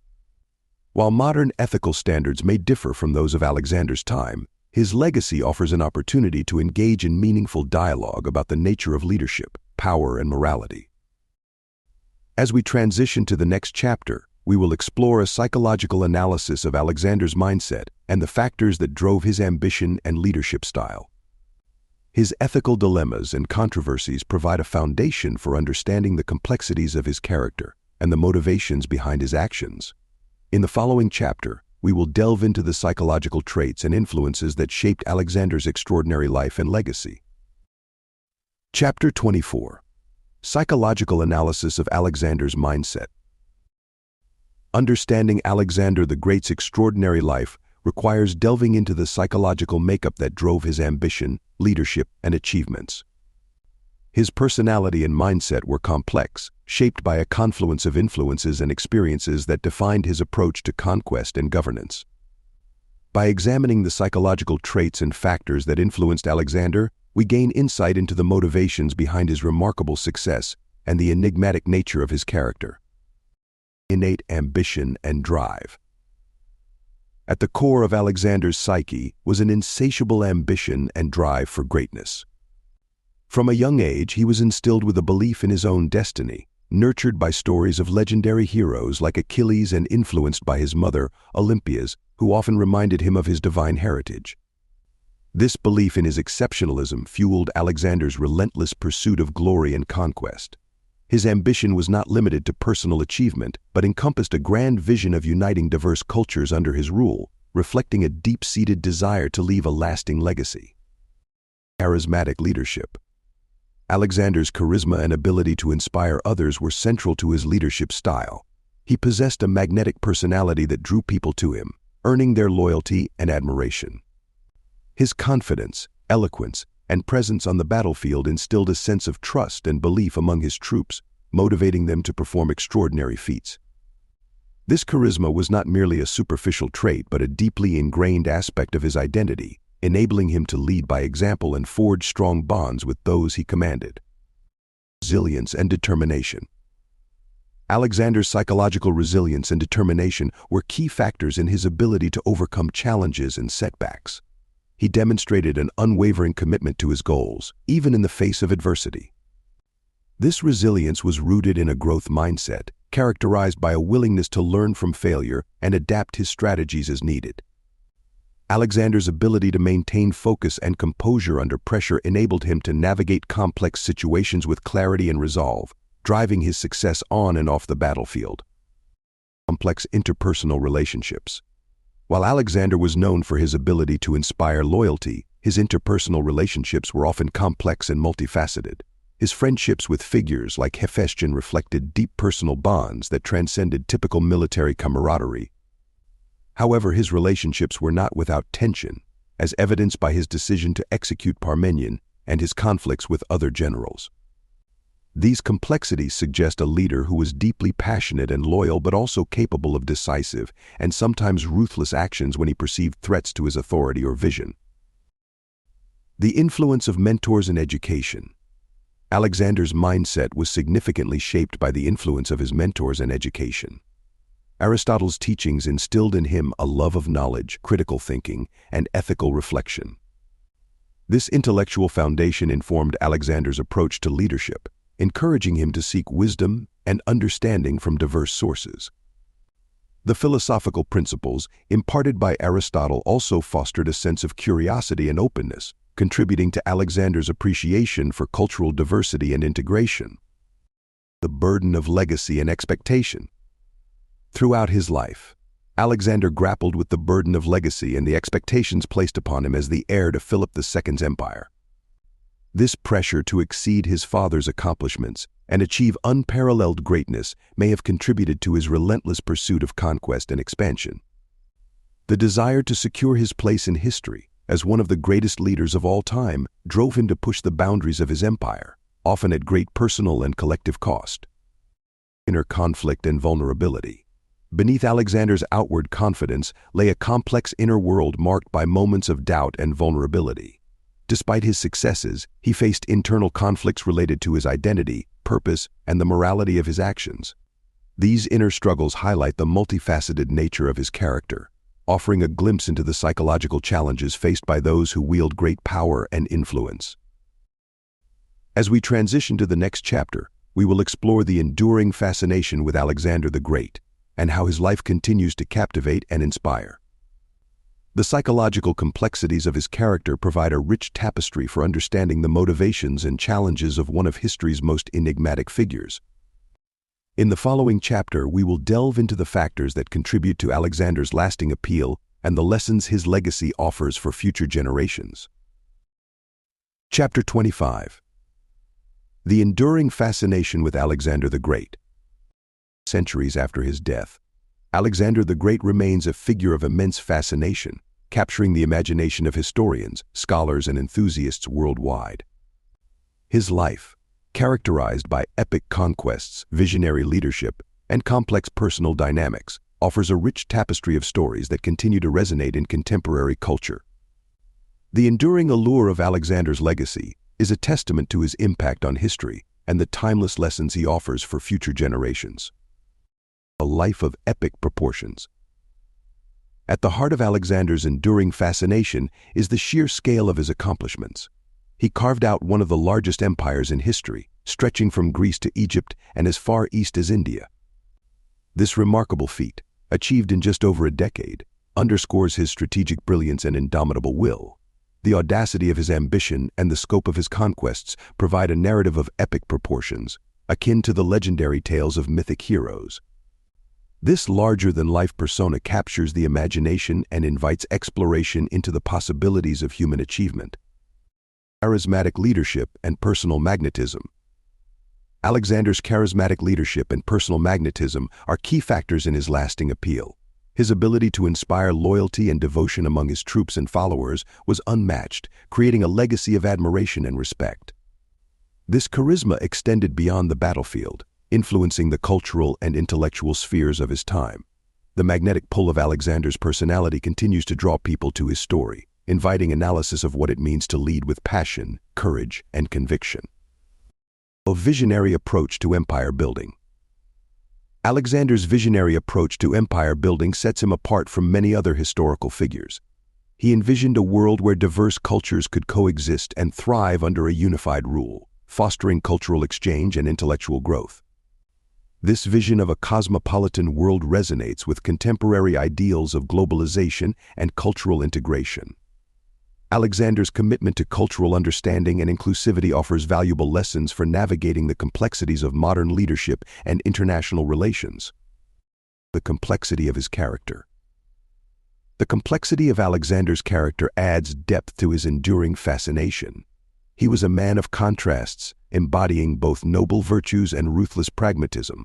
While modern ethical standards may differ from those of Alexander's time, his legacy offers an opportunity to engage in meaningful dialogue about the nature of leadership, power, and morality. As we transition to the next chapter, we will explore a psychological analysis of Alexander's mindset and the factors that drove his ambition and leadership style. His ethical dilemmas and controversies provide a foundation for understanding the complexities of his character and the motivations behind his actions. In the following chapter, we will delve into the psychological traits and influences that shaped Alexander's extraordinary life and legacy. Chapter 24. Psychological Analysis of Alexander's Mindset. Understanding Alexander the Great's extraordinary life requires delving into the psychological makeup that drove his ambition, leadership, and achievements. His personality and mindset were complex, shaped by a confluence of influences and experiences that defined his approach to conquest and governance. By examining the psychological traits and factors that influenced Alexander, we gain insight into the motivations behind his remarkable success and the enigmatic nature of his character. Innate ambition and drive. At the core of Alexander's psyche was an insatiable ambition and drive for greatness. From a young age, he was instilled with a belief in his own destiny, nurtured by stories of legendary heroes like Achilles and influenced by his mother, Olympias, who often reminded him of his divine heritage. This belief in his exceptionalism fueled Alexander's relentless pursuit of glory and conquest. His ambition was not limited to personal achievement, but encompassed a grand vision of uniting diverse cultures under his rule, reflecting a deep-seated desire to leave a lasting legacy. Charismatic leadership. Alexander's charisma and ability to inspire others were central to his leadership style. He possessed a magnetic personality that drew people to him, earning their loyalty and admiration. His confidence, eloquence, and presence on the battlefield instilled a sense of trust and belief among his troops, motivating them to perform extraordinary feats. This charisma was not merely a superficial trait but a deeply ingrained aspect of his identity, enabling him to lead by example and forge strong bonds with those he commanded. Resilience and determination. Alexander's psychological resilience and determination were key factors in his ability to overcome challenges and setbacks. He demonstrated an unwavering commitment to his goals, even in the face of adversity. This resilience was rooted in a growth mindset, characterized by a willingness to learn from failure and adapt his strategies as needed. Alexander's ability to maintain focus and composure under pressure enabled him to navigate complex situations with clarity and resolve, driving his success on and off the battlefield. Complex interpersonal relationships. While Alexander was known for his ability to inspire loyalty, his interpersonal relationships were often complex and multifaceted. His friendships with figures like Hephaestion reflected deep personal bonds that transcended typical military camaraderie. However, his relationships were not without tension, as evidenced by his decision to execute Parmenion and his conflicts with other generals. These complexities suggest a leader who was deeply passionate and loyal but also capable of decisive and sometimes ruthless actions when he perceived threats to his authority or vision. The influence of mentors in education. Alexander's mindset was significantly shaped by the influence of his mentors in education. Aristotle's teachings instilled in him a love of knowledge, critical thinking, and ethical reflection. This intellectual foundation informed Alexander's approach to leadership, encouraging him to seek wisdom and understanding from diverse sources. The philosophical principles imparted by Aristotle also fostered a sense of curiosity and openness, contributing to Alexander's appreciation for cultural diversity and integration. The burden of legacy and expectation. Throughout his life, Alexander grappled with the burden of legacy and the expectations placed upon him as the heir to Philip II's empire. This pressure to exceed his father's accomplishments and achieve unparalleled greatness may have contributed to his relentless pursuit of conquest and expansion. The desire to secure his place in history as one of the greatest leaders of all time drove him to push the boundaries of his empire, often at great personal and collective cost. Inner conflict and vulnerability. Beneath Alexander's outward confidence lay a complex inner world marked by moments of doubt and vulnerability. Despite his successes, he faced internal conflicts related to his identity, purpose, and the morality of his actions. These inner struggles highlight the multifaceted nature of his character, offering a glimpse into the psychological challenges faced by those who wield great power and influence. As we transition to the next chapter, we will explore the enduring fascination with Alexander the Great and how his life continues to captivate and inspire. The psychological complexities of his character provide a rich tapestry for understanding the motivations and challenges of one of history's most enigmatic figures. In the following chapter, we will delve into the factors that contribute to Alexander's lasting appeal and the lessons his legacy offers for future generations. Chapter 25. The enduring fascination with Alexander the Great. Centuries after his death, Alexander the Great remains a figure of immense fascination, capturing the imagination of historians, scholars, and enthusiasts worldwide. His life, characterized by epic conquests, visionary leadership, and complex personal dynamics, offers a rich tapestry of stories that continue to resonate in contemporary culture. The enduring allure of Alexander's legacy is a testament to his impact on history and the timeless lessons he offers for future generations. A life of epic proportions. At the heart of Alexander's enduring fascination is the sheer scale of his accomplishments. He carved out one of the largest empires in history, stretching from Greece to Egypt and as far east as India. This remarkable feat, achieved in just over a decade, underscores his strategic brilliance and indomitable will. The audacity of his ambition and the scope of his conquests provide a narrative of epic proportions, akin to the legendary tales of mythic heroes. This larger-than-life persona captures the imagination and invites exploration into the possibilities of human achievement. Charismatic leadership and personal magnetism. Alexander's charismatic leadership and personal magnetism are key factors in his lasting appeal. His ability to inspire loyalty and devotion among his troops and followers was unmatched, creating a legacy of admiration and respect. This charisma extended beyond the battlefield, influencing the cultural and intellectual spheres of his time. The magnetic pull of Alexander's personality continues to draw people to his story, inviting analysis of what it means to lead with passion, courage, and conviction. A visionary approach to empire building. Alexander's visionary approach to empire building sets him apart from many other historical figures. He envisioned a world where diverse cultures could coexist and thrive under a unified rule, fostering cultural exchange and intellectual growth. This vision of a cosmopolitan world resonates with contemporary ideals of globalization and cultural integration. Alexander's commitment to cultural understanding and inclusivity offers valuable lessons for navigating the complexities of modern leadership and international relations. The complexity of his character. The complexity of Alexander's character adds depth to his enduring fascination. He was a man of contrasts, embodying both noble virtues and ruthless pragmatism.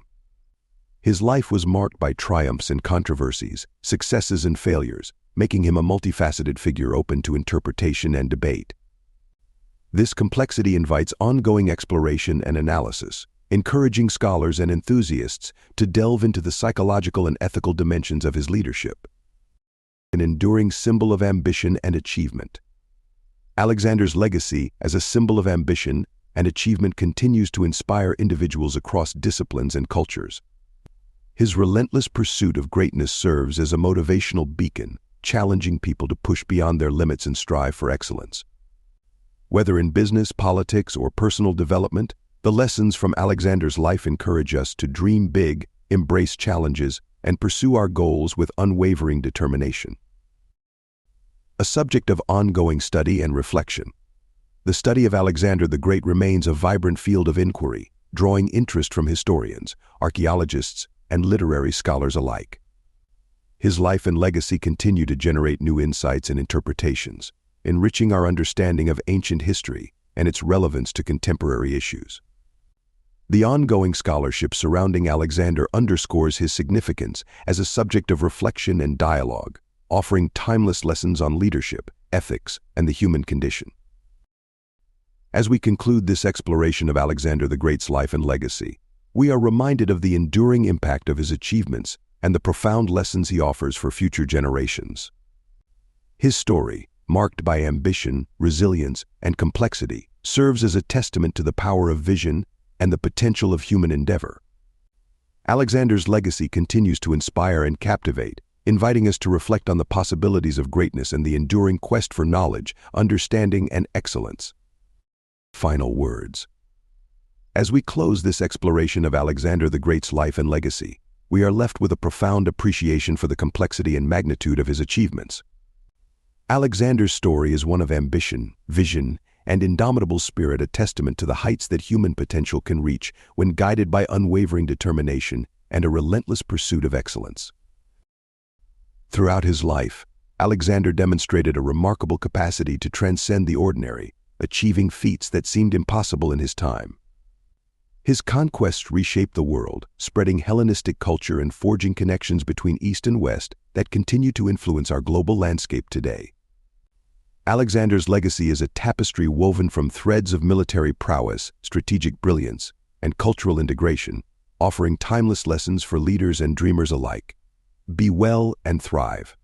His life was marked by triumphs and controversies, successes and failures, making him a multifaceted figure open to interpretation and debate. This complexity invites ongoing exploration and analysis, encouraging scholars and enthusiasts to delve into the psychological and ethical dimensions of his leadership. An enduring symbol of ambition and achievement. Alexander's legacy as a symbol of ambition and achievement continues to inspire individuals across disciplines and cultures. His relentless pursuit of greatness serves as a motivational beacon, challenging people to push beyond their limits and strive for excellence. Whether in business, politics, or personal development, the lessons from Alexander's life encourage us to dream big, embrace challenges, and pursue our goals with unwavering determination. A subject of ongoing study and reflection. The study of Alexander the Great remains a vibrant field of inquiry, drawing interest from historians, archaeologists, and literary scholars alike. His life and legacy continue to generate new insights and interpretations, enriching our understanding of ancient history and its relevance to contemporary issues. The ongoing scholarship surrounding Alexander underscores his significance as a subject of reflection and dialogue, offering timeless lessons on leadership, ethics, and the human condition. As we conclude this exploration of Alexander the Great's life and legacy, we are reminded of the enduring impact of his achievements and the profound lessons he offers for future generations. His story, marked by ambition, resilience, and complexity, serves as a testament to the power of vision and the potential of human endeavor. Alexander's legacy continues to inspire and captivate, inviting us to reflect on the possibilities of greatness and the enduring quest for knowledge, understanding, and excellence. Final words. As we close this exploration of Alexander the Great's life and legacy, we are left with a profound appreciation for the complexity and magnitude of his achievements. Alexander's story is one of ambition, vision, and indomitable spirit a testament to the heights that human potential can reach when guided by unwavering determination and a relentless pursuit of excellence. Throughout his life, Alexander demonstrated a remarkable capacity to transcend the ordinary, achieving feats that seemed impossible in his time. His conquests reshaped the world, spreading Hellenistic culture and forging connections between East and West that continue to influence our global landscape today. Alexander's legacy is a tapestry woven from threads of military prowess, strategic brilliance, and cultural integration, offering timeless lessons for leaders and dreamers alike. Be well and thrive.